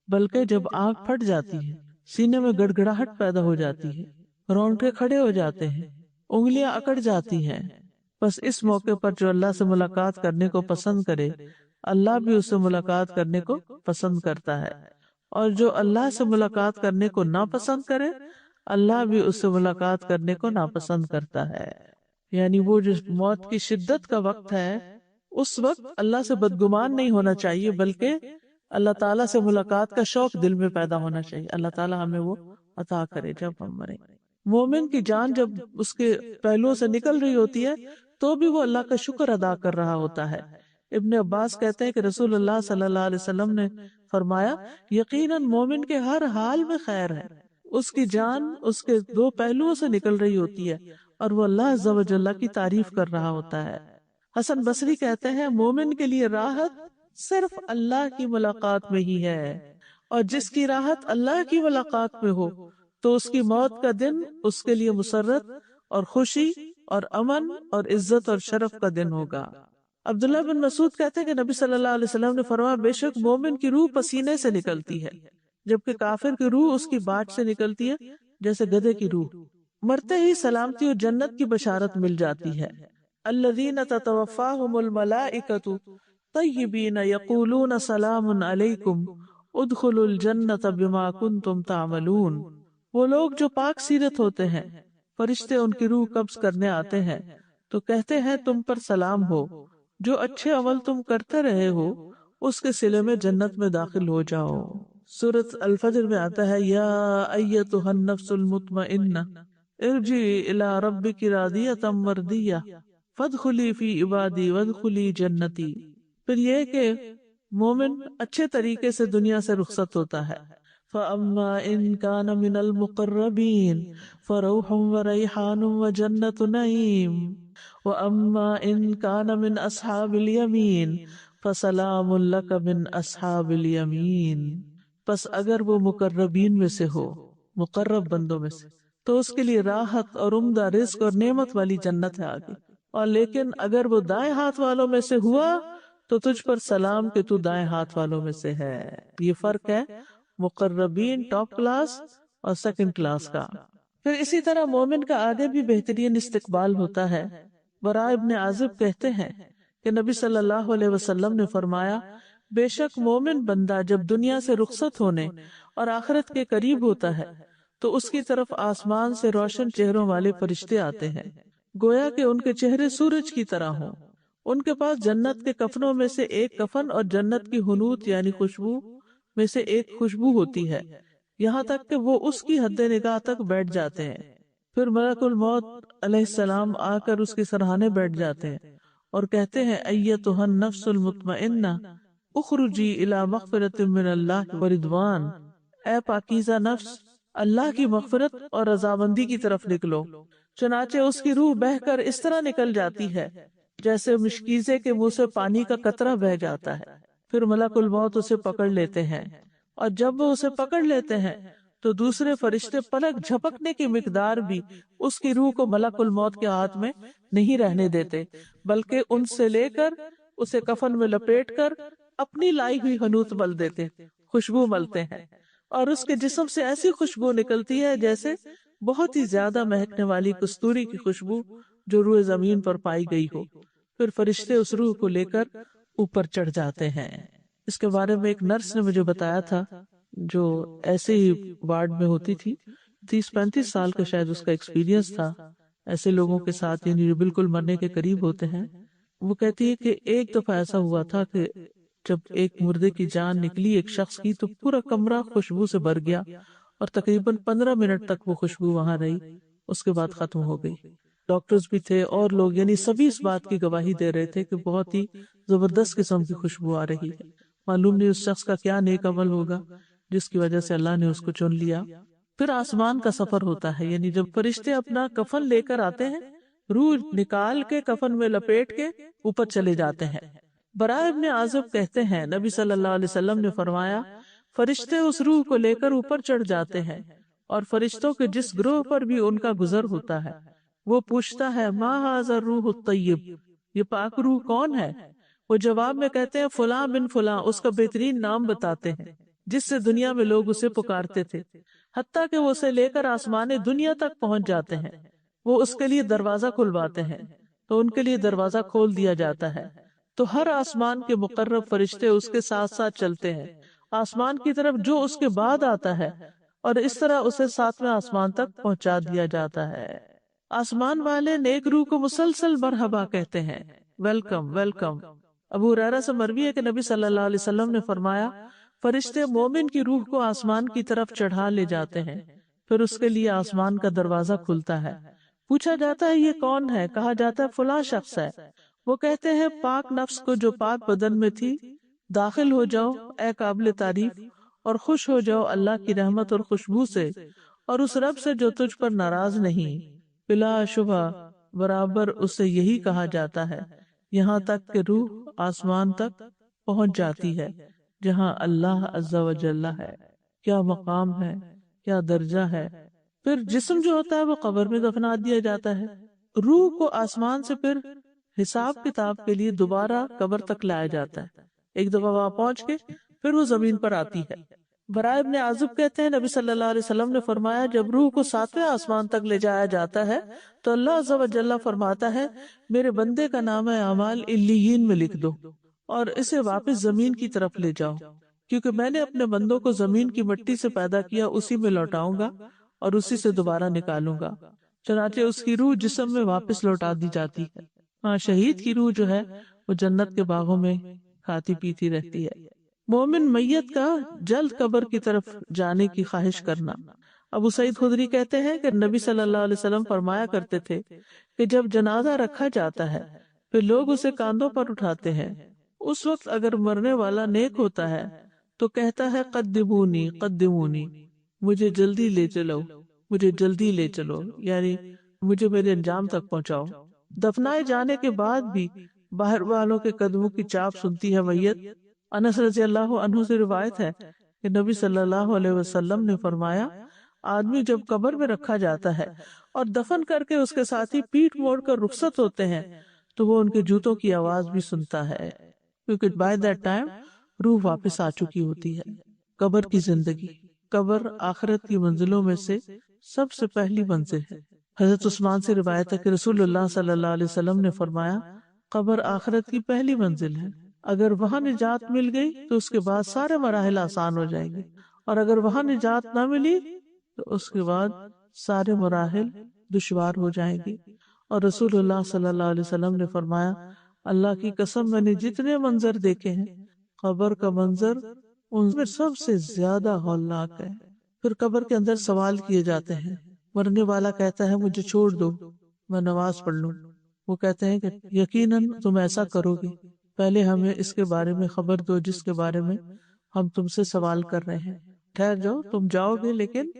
بلکہ جب آنکھ پھٹ جاتی ہے، سینے میں گڑگڑاہٹ پیدا ہو جاتی ہے، رونگٹے کھڑے ہو جاتے ہیں، انگلیاں اکڑ جاتی ہیں، بس اس موقع پر جو اللہ سے ملاقات کرنے کو پسند کرے اللہ بھی اس سے ملاقات کرنے کو پسند کرتا ہے، اور جو اللہ سے ملاقات کرنے کو ناپسند کرے اللہ بھی اس سے ملاقات کرنے کو ناپسند کرتا ہے۔ یعنی وہ جو موت کی شدت کا وقت ہے اس وقت اللہ سے بدگمان نہیں ہونا چاہیے، بلکہ اللہ تعالیٰ سے ملاقات کا شوق دل میں پیدا ہونا چاہیے۔ اللہ تعالیٰ ہمیں وہ عطا کرے جب ہم مریں۔ مومن کی جان جب اس کے پہلوؤں سے نکل رہی ہوتی ہے تو بھی وہ اللہ کا شکر ادا کر رہا ہوتا ہے۔ ابن عباس کہتے ہیں کہ رسول اللہ صلی اللہ علیہ وسلم نے فرمایا، یقیناً مومن کے ہر حال میں خیر ہے، اس کی جان اس کے دو پہلوؤں سے نکل رہی ہوتی ہے اور وہ اللہ عز و جل کی تعریف کر رہا ہوتا ہے۔ حسن بصری کہتے ہیں مومن کے لیے راحت صرف اللہ کی ملاقات میں ہی ہے، اور جس کی راحت اللہ کی ملاقات میں ہو تو اس کی موت کا دن اس کے لیے مسرت اور خوشی اور امن اور عزت اور شرف کا دن ہوگا۔ عبداللہ بن مسعود کہتے ہیں کہ نبی صلی اللہ علیہ وسلم نے فرمایا، بے شک مومن کی روح پسینے سے نکلتی ہے جبکہ کافر کی روح اس کی باٹ سے نکلتی ہے جیسے گدھے کی روح۔ مرتے ہی سلامتی اور جنت کی بشارت مل جاتی ہے۔ الذین تتوفاہم الملائکۃ طیبین یقولون سلام علیکم ادخلوا الجنۃ بما کنتم تعملون۔ وہ لوگ جو پاک سیرت ہوتے ہیں فرشتے ان کی روح قبض کرنے آتے ہیں تو کہتے ہیں تم پر سلام ہو، جو اچھے عمل تم کرتے رہے ہو اس کے صلے میں جنت میں داخل ہو جاؤ۔ سورۃ الفجر میں آتا ہے، یا ایتھا النفس المطمئنہ ارجعی الی ربک راضیۃ مرضیہ فادخلی فی عبادی وادخلی جنتی۔ پھر یہ کہ مومن اچھے طریقے سے دنیا سے رخصت ہوتا ہے۔ فَأَمَّا إِن كَانَ مِنَ الْمُقَرَّبِينَ فَرَوْحٌ وَرَيْحَانٌ وَجَنَّةُ نَعِيمٍ وَأَمَّا إِن كَانَ مِنْ أَصْحَابِ الْيَمِينِ فَسَلَامٌ لَكَ مِنْ أَصْحَابِ الْيَمِينِ۔ پس اگر وہ مقربین میں سے ہو، مقرب بندوں میں سے، تو اس کے لیے راحت اور عمدہ رزق اور نعمت والی جنت ہے آگے، اور لیکن اگر وہ دائیں ہاتھ والوں میں سے ہوا تو تجھ پر سلام کہ تو دائیں ہاتھ والوں میں سے ہے۔ یہ فرق ہے مقربین ٹاپ کلاس اور سیکنڈ کلاس کا۔ پھر اسی طرح مومن کا آگے بھی بہترین استقبال ہوتا ہے۔ براء ابن عازب کہتے ہیں کہ نبی صلی اللہ علیہ وسلم نے فرمایا، بے شک مومن بندہ جب دنیا سے رخصت ہونے اور آخرت کے قریب ہوتا ہے تو اس کی طرف آسمان سے روشن چہروں والے فرشتے آتے ہیں، گویا کہ ان کے چہرے سورج کی طرح ہوں۔ ان کے پاس جنت کے کفنوں میں سے ایک کفن اور جنت کی حنوط یعنی خوشبو میں سے ایک خوشبو ہوتی ہے، یہاں تک کہ وہ اس کی حد نگاہ تک بیٹھ جاتے ہیں۔ پھر ملک الموت علیہ السلام آ کر اس کے سرہانے بیٹھ جاتے ہیں اور کہتے ہیں، ایتھا النفس المطمئنہ اخرجی الی مغفرۃ من اللہ ورضوان، اے پاکیزہ نفس، اللہ کی مغفرت اور رضامندی کی طرف نکلو۔ چنانچہ اس کی روح بہہ کر اس طرح نکل جاتی ہے جیسے مشکیزے کے منہ سے پانی کا قطرہ بہہ جاتا ہے۔ پھر ملک الموت اسے پکڑ لیتے ہیں، اور جب وہ اسے پکڑ لیتے ہیں تو دوسرے فرشتے پلک جھپکنے کی مقدار بھی اس کی روح کو ملک الموت کے ہاتھ میں نہیں رہنے دیتے، بلکہ ان سے لے کر اسے کفن میں لپیٹ کر اپنی لائی ہوئی حنوط مل دیتے، خوشبو ملتے ہیں، اور اس کے جسم سے ایسی خوشبو نکلتی ہے جیسے بہت ہی زیادہ مہکنے والی کستوری کی خوشبو جو روئے زمین پر پائی گئی ہو۔ پھر فرشتے اس روح کو لے کر اوپر چڑھ جاتے ہیں۔ اس کے بارے میں ایک نرس نے مجھے بتایا تھا جو ایسے ہی وارڈ میں ہوتی تھی، 30-35 سال کا شاید اس کا ایکسپیرینس تھا ایسے لوگوں کے ساتھ، یعنی جو بالکل مرنے کے قریب ہوتے ہیں۔ وہ کہتی ہے کہ ایک دفعہ ایسا ہوا تھا کہ جب ایک مردے کی جان نکلی ایک شخص کی تو پورا کمرہ خوشبو سے بھر گیا، اور تقریباً 15 منٹ تک وہ خوشبو وہاں رہی، اس کے بعد ختم ہو گئی۔ ڈاکٹرز بھی تھے اور لوگ، یعنی سبھی اس بات کی گواہی دے رہے تھے کہ بہت ہی زبردست قسم کی خوشبو آ رہی ہے۔ معلوم نہیں اس شخص کا کیا نیک عمل ہوگا جس کی وجہ سے اللہ نے اس کو چن لیا۔ پھر آسمان کا سفر ہوتا ہے، یعنی جب فرشتے اپنا کفن لے کر آتے ہیں، روح نکال کے کفن میں لپیٹ کے اوپر چلے جاتے ہیں۔ براء ابن عازب کہتے ہیں، نبی صلی اللہ علیہ وسلم نے فرمایا، فرشتے اس روح کو لے کر اوپر چڑھ جاتے ہیں، اور فرشتوں کے جس گروہ پر بھی ان کا گزر ہوتا ہے وہ پوچھتا ہے، ما ھذا الروح الطیب، یہ پاک روح کون ہے؟ وہ جواب میں کہتے ہیں، فلاں بن فلاں، اس کا بہترین نام بتاتے ہیں جس سے دنیا میں لوگ اسے پکارتے تھے، حتیٰ کہ وہ اسے لے کر آسمان دنیا تک پہنچ جاتے ہیں۔ وہ اس کے لیے دروازہ کھلواتے ہیں تو ان کے لیے دروازہ کھول دیا جاتا ہے، تو ہر آسمان کے مقرب فرشتے اس کے ساتھ ساتھ چلتے ہیں آسمان کی طرف جو اس کے بعد آتا ہے، اور اس طرح اسے 7ویں آسمان تک پہنچا دیا جاتا ہے۔ آسمان والے نیک روح کو مسلسل مرحبا کہتے ہیں، ویلکم ویلکم۔ ابو ہریرہ سے مروی ہے کہ نبی صلی اللہ علیہ وسلم نے فرمایا، فرشتے مومن کی روح کو آسمان کی طرف چڑھا لے جاتے ہیں، پھر اس کے لیے آسمان کا دروازہ کھلتا ہے، پوچھا جاتا ہے یہ کون ہے؟ کہا جاتا ہے فلاں شخص ہے۔ وہ کہتے ہیں، پاک نفس کو جو پاک بدن میں تھی، داخل ہو جاؤ اے قابل تعریف، اور خوش ہو جاؤ اللہ کی رحمت اور خوشبو سے، اور اس رب سے جو تجھ پر ناراض نہیں۔ بلا شبہ برابر اسے یہی کہا جاتا ہے، یہاں تک کہ روح آسمان تک پہنچ جاتی ہے جہاں اللہ عز و جل ہے۔ کیا مقام ہے، کیا درجہ ہے۔ پھر جسم جو ہوتا ہے وہ قبر میں دفنا دیا جاتا ہے، روح کو آسمان سے پھر حساب کتاب کے لیے دوبارہ قبر تک لایا جاتا ہے، ایک دفعہ وہاں پہنچ کے پھر وہ زمین پر آتی ہے۔ براء ابن عازب کہتے ہیں، نبی صلی اللہ علیہ وسلم نے فرمایا، جب روح کو 7ویں آسمان تک لے جایا جاتا ہے تو اللہ عز و جل فرماتا ہے، میرے بندے کا نام اعمال علیین میں لکھ دو اور اسے واپس زمین کی طرف لے جاؤ، کیونکہ میں نے اپنے بندوں کو زمین کی مٹی سے پیدا کیا، اسی میں لوٹاؤں گا اور اسی سے دوبارہ نکالوں گا۔ چنانچہ اس کی روح جسم میں واپس لوٹا دی جاتی ہے۔ ہاں، شہید کی روح جو ہے وہ جنت کے باغوں میں کھاتی پیتی رہتی ہے۔ مومن میت کا جلد قبر کی طرف جانے کی خواہش کرنا۔ ابو سعید خدری کہتے ہیں کہ نبی صلی اللہ علیہ وسلم فرمایا کرتے تھے کہ جب جنازہ رکھا جاتا ہے پھر لوگ اسے کاندھوں پر اٹھاتے ہیں، اس وقت اگر مرنے والا نیک ہوتا ہے تو کہتا ہے، قدمونی قدمونی، مجھے جلدی لے چلو، مجھے جلدی لے چلو، یعنی مجھے میرے انجام تک پہنچاؤ۔ دفنائے جانے کے بعد بھی باہر والوں کے قدموں کی چاپ سنتی ہے میت۔ انس رضی اللہ عنہ سے روایت ہے کہ نبی صلی اللہ علیہ وسلم نے فرمایا، آدمی جب قبر میں رکھا جاتا ہے اور دفن کر کے اس کے ساتھی پیٹھ موڑ کر رخصت ہوتے ہیں تو وہ ان کے جوتوں کی آواز بھی سنتا ہے، کیونکہ بائی دیٹ ٹائم روح واپس آ چکی ہوتی ہے۔ قبر کی زندگی۔ قبر آخرت کی منزلوں میں سے سب سے پہلی منزل ہے۔ حضرت عثمان سے روایت ہے کہ رسول اللہ صلی اللہ علیہ وسلم نے فرمایا قبر آخرت کی پہلی منزل ہے، اگر وہاں نجات مل گئی تو اس کے بعد سارے مراحل آسان ہو جائیں گے، اور اگر وہاں نجات نہ ملی تو اس کے بعد سارے مراحل دشوار ہو جائیں گے۔ اور رسول اللہ صلی اللہ علیہ وسلم نے فرمایا اللہ کی قسم میں نے جتنے منظر دیکھے ہیں قبر کا منظر ان میں سب سے زیادہ ہولناک ہے۔ پھر قبر کے اندر سوال کیے جاتے ہیں، مرنے والا کہتا ہے مجھے چھوڑ دو، میں نماز پڑھ لوں۔ وہ کہتے ہیں کہ یقیناً تم ایسا کرو گے، پہلے ہمیں اس کے بارے میں خبر دو جس کے بارے میں ہم تم سے سوال کر رہے ہیں۔ ٹھہر جاؤ، تم جاؤ گے لیکن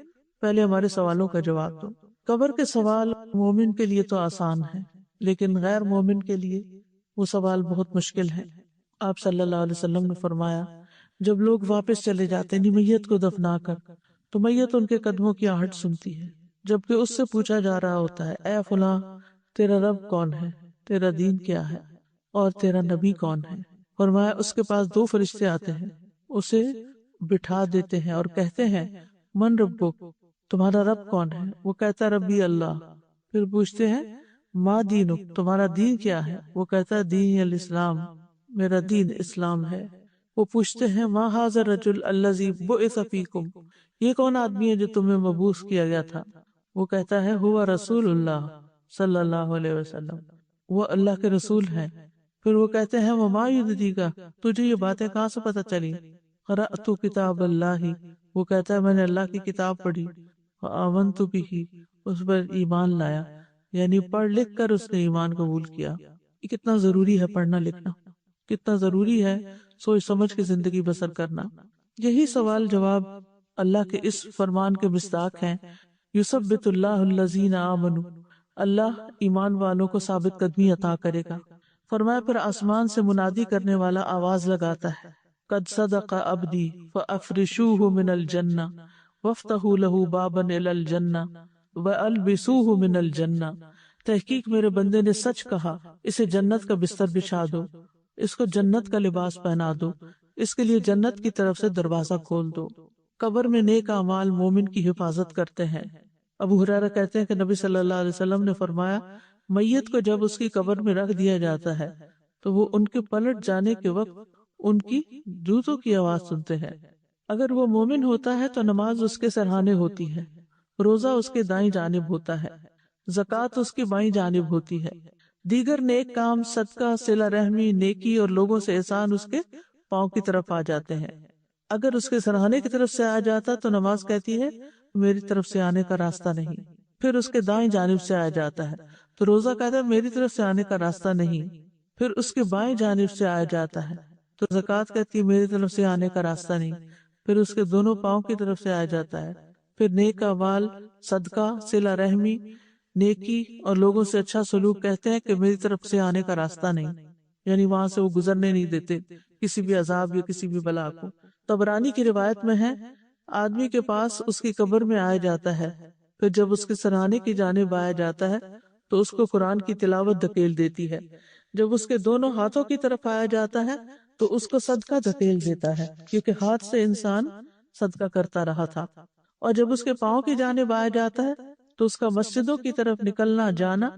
پہلے ہمارے سوالوں کا جواب دو۔ قبر کے سوال مومن کے لیے تو آسان ہے، لیکن غیر مومن کے لیے وہ سوال بہت مشکل ہے۔ آپ صلی اللہ علیہ وسلم نے فرمایا جب لوگ واپس چلے جاتے ہیں میت کو دفنا کر تو میت ان کے قدموں کی آہٹ سنتی ہے، جبکہ اس سے پوچھا جا رہا ہوتا ہے اے فلاں تیرا رب کون ہے، تیرا دین کیا ہے، اور تیرا نبی کون ہے؟ فرمایا اس کے پاس 2 فرشتے آتے ہیں، اسے بٹھا دیتے ہیں اور کہتے ہیں من ربک، تمہارا رب کون ہے؟ وہ کہتا ہے ربی اللہ۔ پھر پوچھتے ہیں ما دینک، تمہارا دین کیا ہے؟ وہ کہتا ہے دین الاسلام، میرا دین اسلام ہے۔ وہ پوچھتے ہیں ما ھذا الرجل الذی بعث فیکم، یہ کون آدمی ہے جو تمہیں مبعوث کیا گیا تھا؟ وہ کہتا ہے ہوا رسول اللہ صلی اللہ علیہ وسلم، وہ اللہ کے رسول ہیں۔ پھر وہ کہتے ہیں وما یدریک، تجھے یہ باتیں کہاں سے پتہ چلی؟ قرأت کتاب اللہ، وہ کہتا ہے میں نے اللہ کی کتاب پڑھی، وآمنت بہ، اس پر ایمان لایا، یعنی پڑھ لکھ کر اس نے ایمان قبول کیا۔ یہ کتنا ضروری ہے پڑھنا لکھنا، کتنا ضروری ہے سوچ سمجھ کے زندگی بسر کرنا۔ یہی سوال جواب اللہ کے اس فرمان کے مصداق ہیں یثبت اللہ الذین آمنوا، اللہ ایمان والوں کو ثابت قدمی عطا کرے گا۔ فرمایا پھر آسمان سے منادی کرنے والا آواز لگاتا ہے قد صدق عبدی فافرشوہ من الجنہ وافتحوا لہ بابا الی الجنہ والبسوہ من الجنہ، تحقیق میرے بندے نے سچ کہا، اسے جنت کا بستر بچھا دو، اس کو جنت کا لباس پہنا دو، اس کے لیے جنت کی طرف سے دروازہ کھول دو۔ قبر میں نیک اعمال مومن کی حفاظت کرتے ہیں۔ ابو ہریرہ کہتے ہیں کہ نبی صلی اللہ علیہ وسلم نے فرمایا میت کو جب اس کی قبر میں رکھ دیا جاتا ہے تو وہ ان کے پلٹ جانے کے وقت ان کی جوتوں کی آواز سنتے ہیں۔ اگر وہ مومن ہوتا ہے تو نماز اس کے سرہانے ہوتی ہے، روزہ اس کے دائیں جانب ہوتا ہے، زکوٰۃ اس کی بائیں جانب ہوتی ہے، دیگر نیک کام صدقہ، صلہ رحمی، نیکی اور لوگوں سے احسان اس کے پاؤں کی طرف آ جاتے ہیں۔ اگر اس کے سرہانے کی طرف سے آ جاتا تو نماز کہتی ہے میری طرف سے آنے کا راستہ نہیں، پھر اس کے دائیں جانب سے آ جاتا ہے تو روزہ کہتا ہے میری طرف سے آنے کا راستہ نہیں، پھر اس کے بائیں جانب سے آ جاتا ہے تو زکوٰۃ کہتی ہے میری طرف سے آنے کا راستہ نہیں، پھر اس کے دونوں پاؤں کی طرف سے آ جاتا ہے، پھر نیک اعمال، صدقہ، صلہ رحمی، نیکی اور لوگوں سے اچھا سلوک کہتے ہیں کہ میری طرف سے آنے کا راستہ نہیں، یعنی وہاں سے وہ گزرنے نہیں دیتے کسی بھی عذاب یا کسی بھی بلا کو۔ طبرانی کی روایت میں ہے آدمی کے پاس اس کی قبر میں آیا جاتا ہے، پھر جب اس کے سرہانے کی جانب آیا جاتا ہے تو اس کو قرآن کی تلاوت دھکیل دیتی ہے، جب اس کے دونوں ہاتھوں کی طرف آیا جاتا ہے تو اس کو صدقہ دھکیل دیتا ہے کیونکہ ہاتھ سے انسان صدقہ کرتا رہا تھا، اور جب اس کے پاؤں کی جانب آیا جاتا ہے تو اس کا مسجدوں کی طرف نکلنا جانا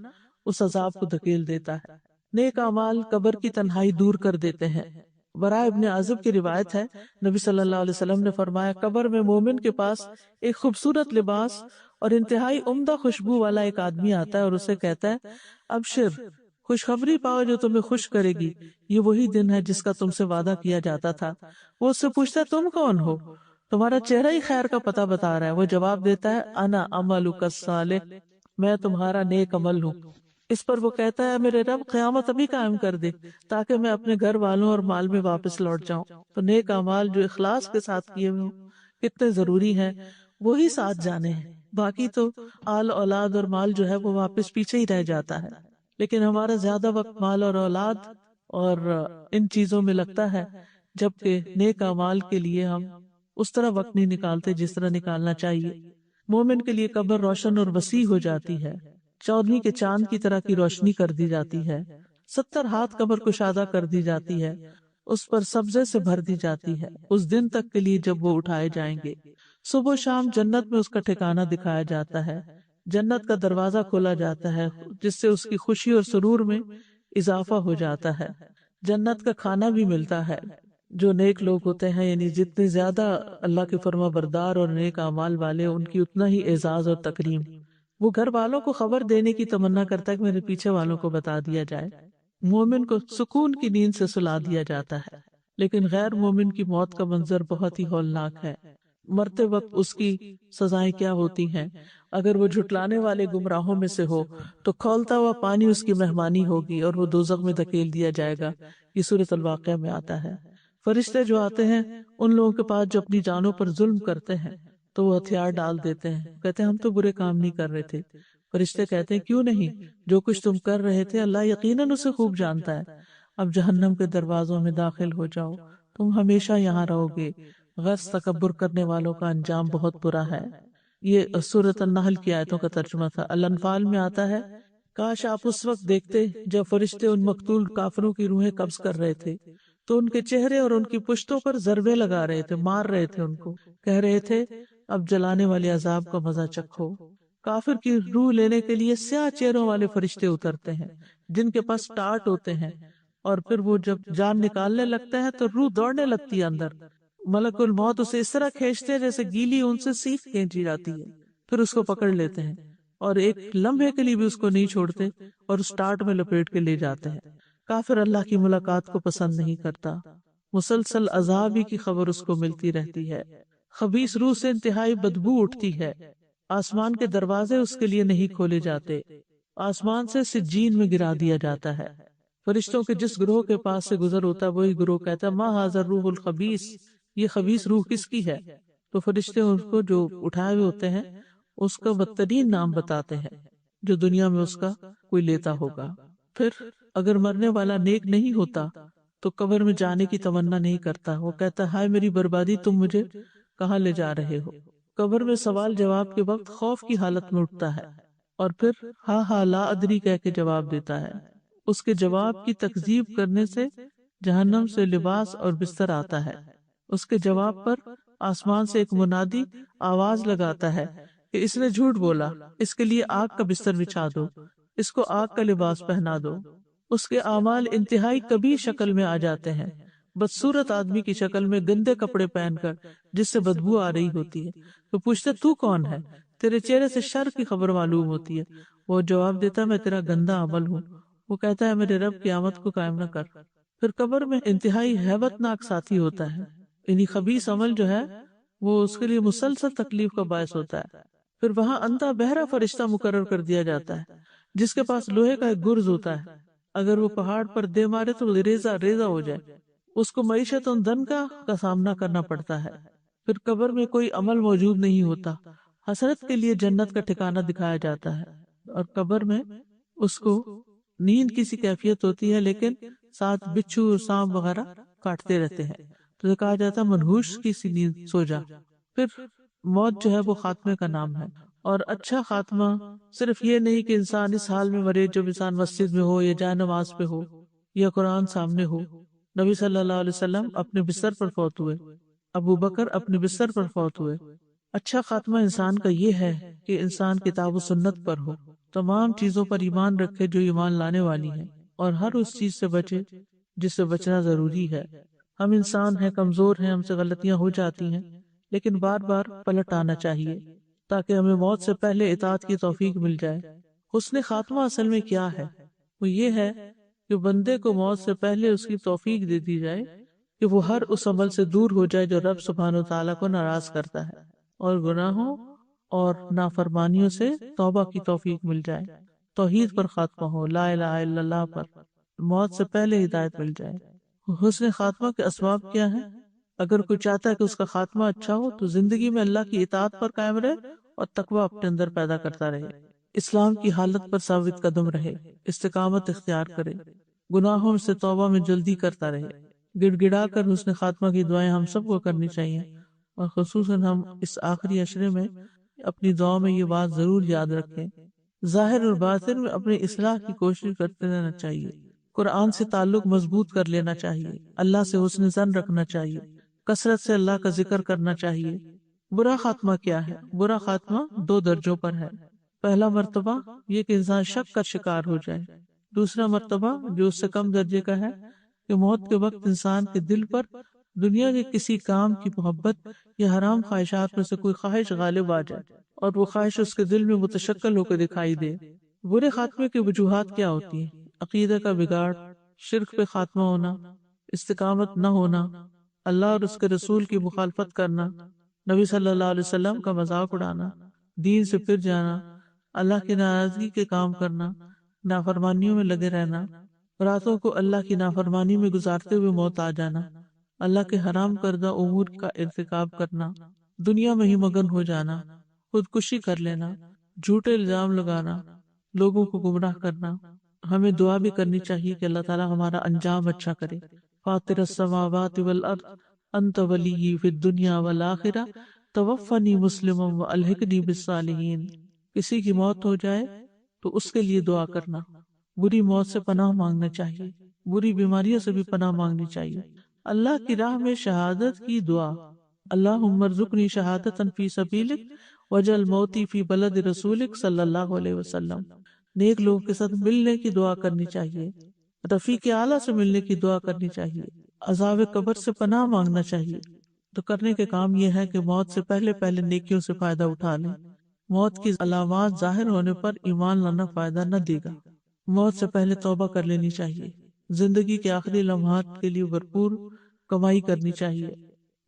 اس عذاب کو دھکیل دیتا ہے۔ نیک اعمال قبر کی تنہائی دور کر دیتے ہیں۔ براء ابن عازب کی روایت ہے نبی صلی اللہ علیہ وسلم نے فرمایا قبر میں مومن کے پاس ایک خوبصورت لباس اور انتہائی عمدہ خوشبو والا ایک آدمی آتا ہے اور اسے کہتا ہے ابشر، خوشخبری پاؤ جو تمہیں خوش کرے گی، یہ وہی دن ہے جس کا تم سے وعدہ کیا جاتا تھا۔ وہ اس سے پوچھتا ہے تم کون ہو؟ تمہارا چہرہ ہی خیر کا پتہ بتا رہا ہے۔ وہ جواب دیتا ہے انا عملک الصالح، میں تمہارا نیک عمل ہوں۔ اس پر وہ کہتا ہے میرے رب قیامت ابھی قائم کر دے تاکہ میں اپنے گھر والوں اور مال میں واپس لوٹ جاؤں۔ تو نیک اعمال جو اخلاص کے ساتھ کیے ہوئے ہوں کتنے ضروری ہیں، وہی ساتھ جانے ہیں، باقی تو آل اولاد اور مال جو ہے وہ واپس پیچھے ہی رہ جاتا ہے۔ لیکن ہمارا زیادہ وقت مال اور اولاد اور ان چیزوں میں لگتا ہے، جبکہ نیک اعمال کے لیے ہم اس طرح وقت نہیں نکالتے جس طرح نکالنا چاہیے۔ مومن کے لیے قبر روشن اور وسیع ہو جاتی ہے، چودھویں کے چاند کی طرح کی روشنی کر دی جاتی ہے، 70 ہاتھ قبر کشادہ کر دی جاتی ہے، اس پر سبزے سے بھر دی جاتی ہے اس دن تک کے لیے جب وہ اٹھائے جائیں گے۔ صبح و شام جنت میں اس کا ٹھکانہ دکھایا جاتا ہے، جنت کا دروازہ کھولا جاتا ہے جس سے اس کی خوشی اور سرور میں اضافہ ہو جاتا ہے۔ جنت کا کھانا بھی ملتا ہے۔ جو نیک لوگ ہوتے ہیں، یعنی جتنے زیادہ اللہ کے فرما بردار اور نیک اعمال والے، ان کی اتنا ہی اعزاز اور تکریم۔ وہ گھر والوں کو خبر دینے کی تمنا کرتا ہے کہ میرے پیچھے والوں کو بتا دیا جائے۔ مومن کو سکون کی نیند سے سلا دیا جاتا ہے، لیکن غیر مومن کی موت کا منظر بہت ہی ہولناک ہے۔ مرتے وقت اس کی سزائیں کیا ہوتی ہیں؟ اگر وہ جھٹلانے والے گمراہوں میں سے ہو تو کھولتا ہوا پانی اس کی مہمانی ہوگی اور وہ دوزخ میں دھکیل دیا جائے گا۔ یہ سورۃ الواقعہ میں آتا ہے۔ فرشتے جو آتے ہیں ان لوگوں کے پاس جو اپنی جانوں پر ظلم کرتے ہیں تو وہ ہتھیار ڈال دیتے ہیں، کہتے ہیں ہم تو برے کام نہیں کر رہے تھے۔ فرشتے کہتے ہیں کیوں نہیں، جو کچھ تم کر رہے تھے اللہ یقیناً اسے خوب جانتا ہے۔ اب جہنم کے دروازوں میں داخل ہو جاؤ، تم ہمیشہ یہاں رہو گے۔ غرض تکبر کرنے والوں کا انجام بہت برا ہے۔ یہ سورۃ النحل کی آیتوں کا ترجمہ تھا۔ الانفال میں آتا ہے، کاش آپ اس وقت دیکھتے جب فرشتے ان مقتول کافروں کی روحیں قبض کر رہے تھے تو ان کے چہرے اور ان کی پشتوں پر ضربے لگا رہے تھے، مار رہے تھے ان کو، کہہ رہے تھے اب جلانے والے عذاب کا مزہ چکھو۔ کافر کی روح لینے کے لیے سیاہ چہروں والے فرشتے اترتے ہیں جن کے پاس ٹارٹ ہوتے ہیں، اور پھر وہ جب جان نکالنے لگتا ہے تو روح دوڑنے لگتی ہے اندر۔ ملک الموت اسے اس طرح کھینچتے ہیں جیسے گیلی اون سے سیخ کھینچی جاتی ہے، پھر اس کو پکڑ لیتے ہیں اور ایک لمحے کے لیے بھی اس کو نہیں چھوڑتے اور اس ٹارٹ میں لپیٹ کے لے جاتے ہیں۔ کافر اللہ کی ملاقات کو پسند نہیں کرتا، مسلسل عذاب ہی کی خبر اس کو ملتی رہتی ہے۔ خبیث روح سے انتہائی بدبو اٹھتی ہے، آسمان کے دروازے اس کے لیے نہیں کھولے جاتے، آسمان سے سجین میں گرا دیا جاتا ہے۔ فرشتوں کے جس گروہ کے پاس سے گزر ہوتا ہے وہی گروہ کہتا ہے ما ھذا الروح الخبیث، یہ خبیث روح کس کی ہے؟ تو فرشتے اس کو جو اٹھائے ہوئے ہوتے ہیں اس کا بدترین نام بتاتے ہیں جو دنیا میں اس کا کوئی لیتا ہوگا۔ پھر اگر مرنے والا نیک نہیں ہوتا تو قبر میں جانے کی تمنا نہیں کرتا، وہ کہتا ہائے میری بربادی، تم مجھے کہاں لے جا رہے ہو؟ قبر میں سوال جواب کے وقت خوف کی حالت میں اٹھتا ہے اور پھر ہاں ہاں لا ادری کہہ کے جواب دیتا ہے۔ اس کے جواب کی تکذیب کرنے سے جہنم سے لباس اور بستر آتا ہے۔ اس کے جواب پر آسمان سے ایک منادی آواز لگاتا ہے کہ اس نے جھوٹ بولا، اس کے لیے آگ کا بستر بچھا دو، اس کو آگ کا لباس پہنا دو۔ اس کے اعمال انتہائی کبھی شکل میں آ جاتے ہیں، بدصورت آدمی کی شکل میں گندے کپڑے پہن کر جس سے بدبو آ رہی ہوتی ہے۔ تو پوچھتے تو کون ہے؟ تیرے چہرے سے شر کی خبر معلوم ہوتی ہے۔ وہ جواب دیتا میں تیرا گندا عمل ہوں۔ وہ کہتا ہے میرے رب قیامت کو قائم نہ کر۔ پھر قبر میں انتہائی ہیبت ناک ساتھی ہوتا ہے، یعنی خبیث عمل جو ہے وہ اس کے لیے مسلسل تکلیف کا باعث ہوتا ہے۔ پھر وہاں اندھا بہرا فرشتہ مقرر کر دیا جاتا ہے جس کے پاس لوہے کا ایک گرز ہوتا ہے، اگر وہ پہاڑ پر دے مارے تو ریزہ ریزہ ہو جائے۔ اس کو معیشت و دنکا کا سامنا کرنا پڑتا ہے۔ پھر قبر میں کوئی عمل موجود نہیں ہوتا، حسرت کے لیے جنت کا ٹھکانہ دکھایا جاتا ہے، اور قبر میں اس کو نیند کی سی کیفیت ہوتی ہے لیکن ساتھ بچھو اور سانپ وغیرہ کاٹتے رہتے ہیں، تو کہا جاتا ہے منحوس کی سی نیند سو جا۔ پھر موت جو ہے وہ خاتمے کا نام ہے، اور اچھا خاتمہ صرف یہ نہیں کہ انسان اس حال میں مرے جب انسان مسجد میں ہو یا جائے نماز پہ ہو یا قرآن سامنے ہو۔ نبی صلی اللہ علیہ وسلم اپنے بستر پر فوت ہوئے، ابو بکر اپنے بستر پر فوت ہوئے۔ اچھا خاتمہ انسان کا یہ ہے کہ انسان کتاب و سنت پر ہو، تمام چیزوں پر ایمان رکھے جو ایمان لانے والی ہیں، اور ہر اس چیز سے بچے جس سے بچنا ضروری ہے۔ ہم انسان ہیں، کمزور ہیں، ہم سے غلطیاں ہو جاتی ہیں، لیکن بار بار پلٹ آنا چاہیے تاکہ ہمیں موت سے پہلے اطاعت کی توفیق مل جائے۔ حسن خاتمہ اصل میں کیا ہے؟ وہ یہ ہے کہ بندے کو موت سے پہلے اس کی توفیق دے دی جائے کہ وہ ہر اس عمل سے دور ہو جائے جو رب سبحانہ وتعالیٰ کو ناراض کرتا ہے، اور گناہوں اور نافرمانیوں سے توبہ کی توفیق مل جائے، توحید پر خاتمہ ہو، لا الہ الا اللہ پر، موت سے پہلے ہدایت مل جائے۔ حسن خاتمہ کے اسباب کیا ہیں؟ اگر کوئی چاہتا ہے کہ اس کا خاتمہ اچھا ہو تو زندگی میں اللہ کی اطاعت پر قائم رہے اور تقوی اپنے اندر پیدا کرتا رہے، اسلام کی حالت پر ثابت قدم رہے، استقامت اختیار کرے، گناہوں سے توبہ میں جلدی کرتا رہے۔ گڑ گڑا کر حسن خاتمہ کی دعائیں ہم سب کو کرنی چاہیے، اور خصوصاً ہم اس آخری عشرے میں اپنی دعاؤں میں یہ بات ضرور یاد رکھیں، ظاہر اور باطن میں اپنی اصلاح کی کوشش کرتے رہنا چاہیے قرآن سے تعلق مضبوط کر لینا چاہیے، اللہ سے حسن ظن رکھنا چاہیے، کثرت سے اللہ کا ذکر کرنا چاہیے۔ برا خاتمہ کیا ہے؟ برا خاتمہ 2 درجوں پر ہے۔ پہلا مرتبہ یہ کہ انسان شک کا شکار ہو جائے، دوسرا مرتبہ جو اس سے کم درجے کا ہے کہ موت کے وقت انسان کے دل پر دنیا کے کسی کام کی محبت یا حرام خواہشات میں سے کوئی خواہش غالب آ جائے اور وہ خواہش اس کے دل میں متشکل ہو کے دکھائی دے۔ برے خاتمے کی وجوہات کیا ہوتی ہیں؟ عقیدہ کا بگاڑ، شرک پہ خاتمہ ہونا، استقامت نہ ہونا، اللہ اور اس کے رسول کی مخالفت کرنا، نبی صلی اللہ علیہ وسلم کا مذاق اڑانا، دین سے پھر جانا، اللہ کی ناراضگی کے کام کرنا، نافرمانیوں میں لگے رہنا، راتوں کو اللہ کی نافرمانی میں گزارتے ہوئے موت آ جانا، اللہ کے حرام کردہ امور کا ارتکاب کرنا، دنیا میں ہی مگن ہو جانا، خودکشی کر لینا، جھوٹے الزام لگانا، لوگوں کو گمراہ کرنا۔ ہمیں دعا بھی کرنی چاہیے کہ اللہ تعالیٰ ہمارا انجام اچھا کرے۔ فاطر السماوات والارض انت ولی فی الدنیا والآخرہ توفنی مسلما والحقنی بالصالحین۔ کسی کی موت ہو جائے تو اس کے لیے دعا کرنا، بری موت سے پناہ مانگنا چاہیے، بری بیماریوں سے بھی پناہ مانگنی چاہیے۔ اللہ کی راہ میں شہادت کی دعا، اللہم ارزقنی شہادتا فی سبیلک وجعل موتی فی بلد رسولک صلی اللہ علیہ وسلم۔ نیک لوگوں کے ساتھ ملنے کی دعا کرنی چاہیے، رفیق اعلیٰ سے ملنے کی دعا کرنی چاہیے، عذاب قبر سے پناہ مانگنا چاہیے۔ تو کرنے کے کام یہ ہے کہ موت سے پہلے پہلے نیکیوں سے فائدہ اٹھا لیں۔ موت کی علامات ظاہر ہونے پر ایمان لانا فائدہ نہ دے گا۔ موت سے پہلے توبہ کر لینی چاہیے، زندگی کے آخری لمحات کے لیے بھرپور کمائی کرنی چاہیے،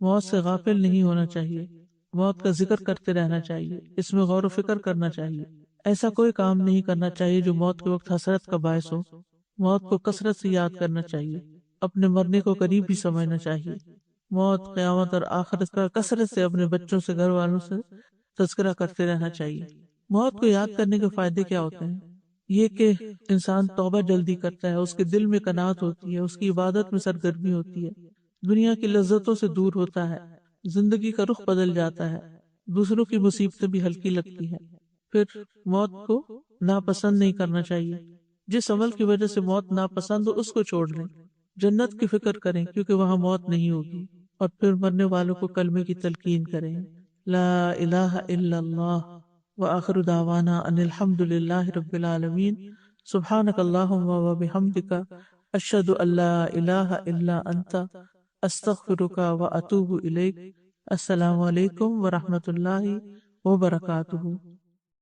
موت سے غافل نہیں ہونا چاہیے، موت کا ذکر کرتے رہنا چاہیے، اس میں غور و فکر کرنا چاہیے۔ ایسا کوئی کام نہیں کرنا چاہیے جو موت کے وقت حسرت کا باعث ہو۔ موت کو کثرت سے یاد کرنا چاہیے، اپنے مرنے کو قریب ہی سمجھنا چاہیے۔ موت، قیامت اور آخرت کا کثرت سے اپنے بچوں سے، گھر والوں سے تذکرہ کرتے رہنا چاہیے۔ موت کو یاد کرنے کے فائدے کیا ہوتے ہیں؟ یہ کہ انسان توبہ جلدی کرتا ہے، اس کے دل میں قناعت ہوتی ہے، اس کی عبادت میں سرگرمی ہوتی ہے، دنیا کی لذتوں سے دور ہوتا ہے، زندگی کا رخ بدل جاتا ہے، دوسروں کی مصیبتیں بھی ہلکی لگتی ہیں۔ پھر موت کو ناپسند نہیں کرنا چاہیے، جس عمل کی وجہ سے موت ناپسند ہو اس کو چھوڑ دیں، جنت کی فکر کریں کیونکہ وہاں موت نہیں ہوگی، اور پھر مرنے والوں کو کلمے کی تلقین کریں، لا الہ الا اللہ، وآخر دعوانا ان الحمد للہ رب العالمین، سبحانک اللہم وبحمدک، اشہد ان لا الہ الا انت، استغفرک واتوب الیک۔ السلام علیکم ورحمۃ اللہ وبرکاتہ۔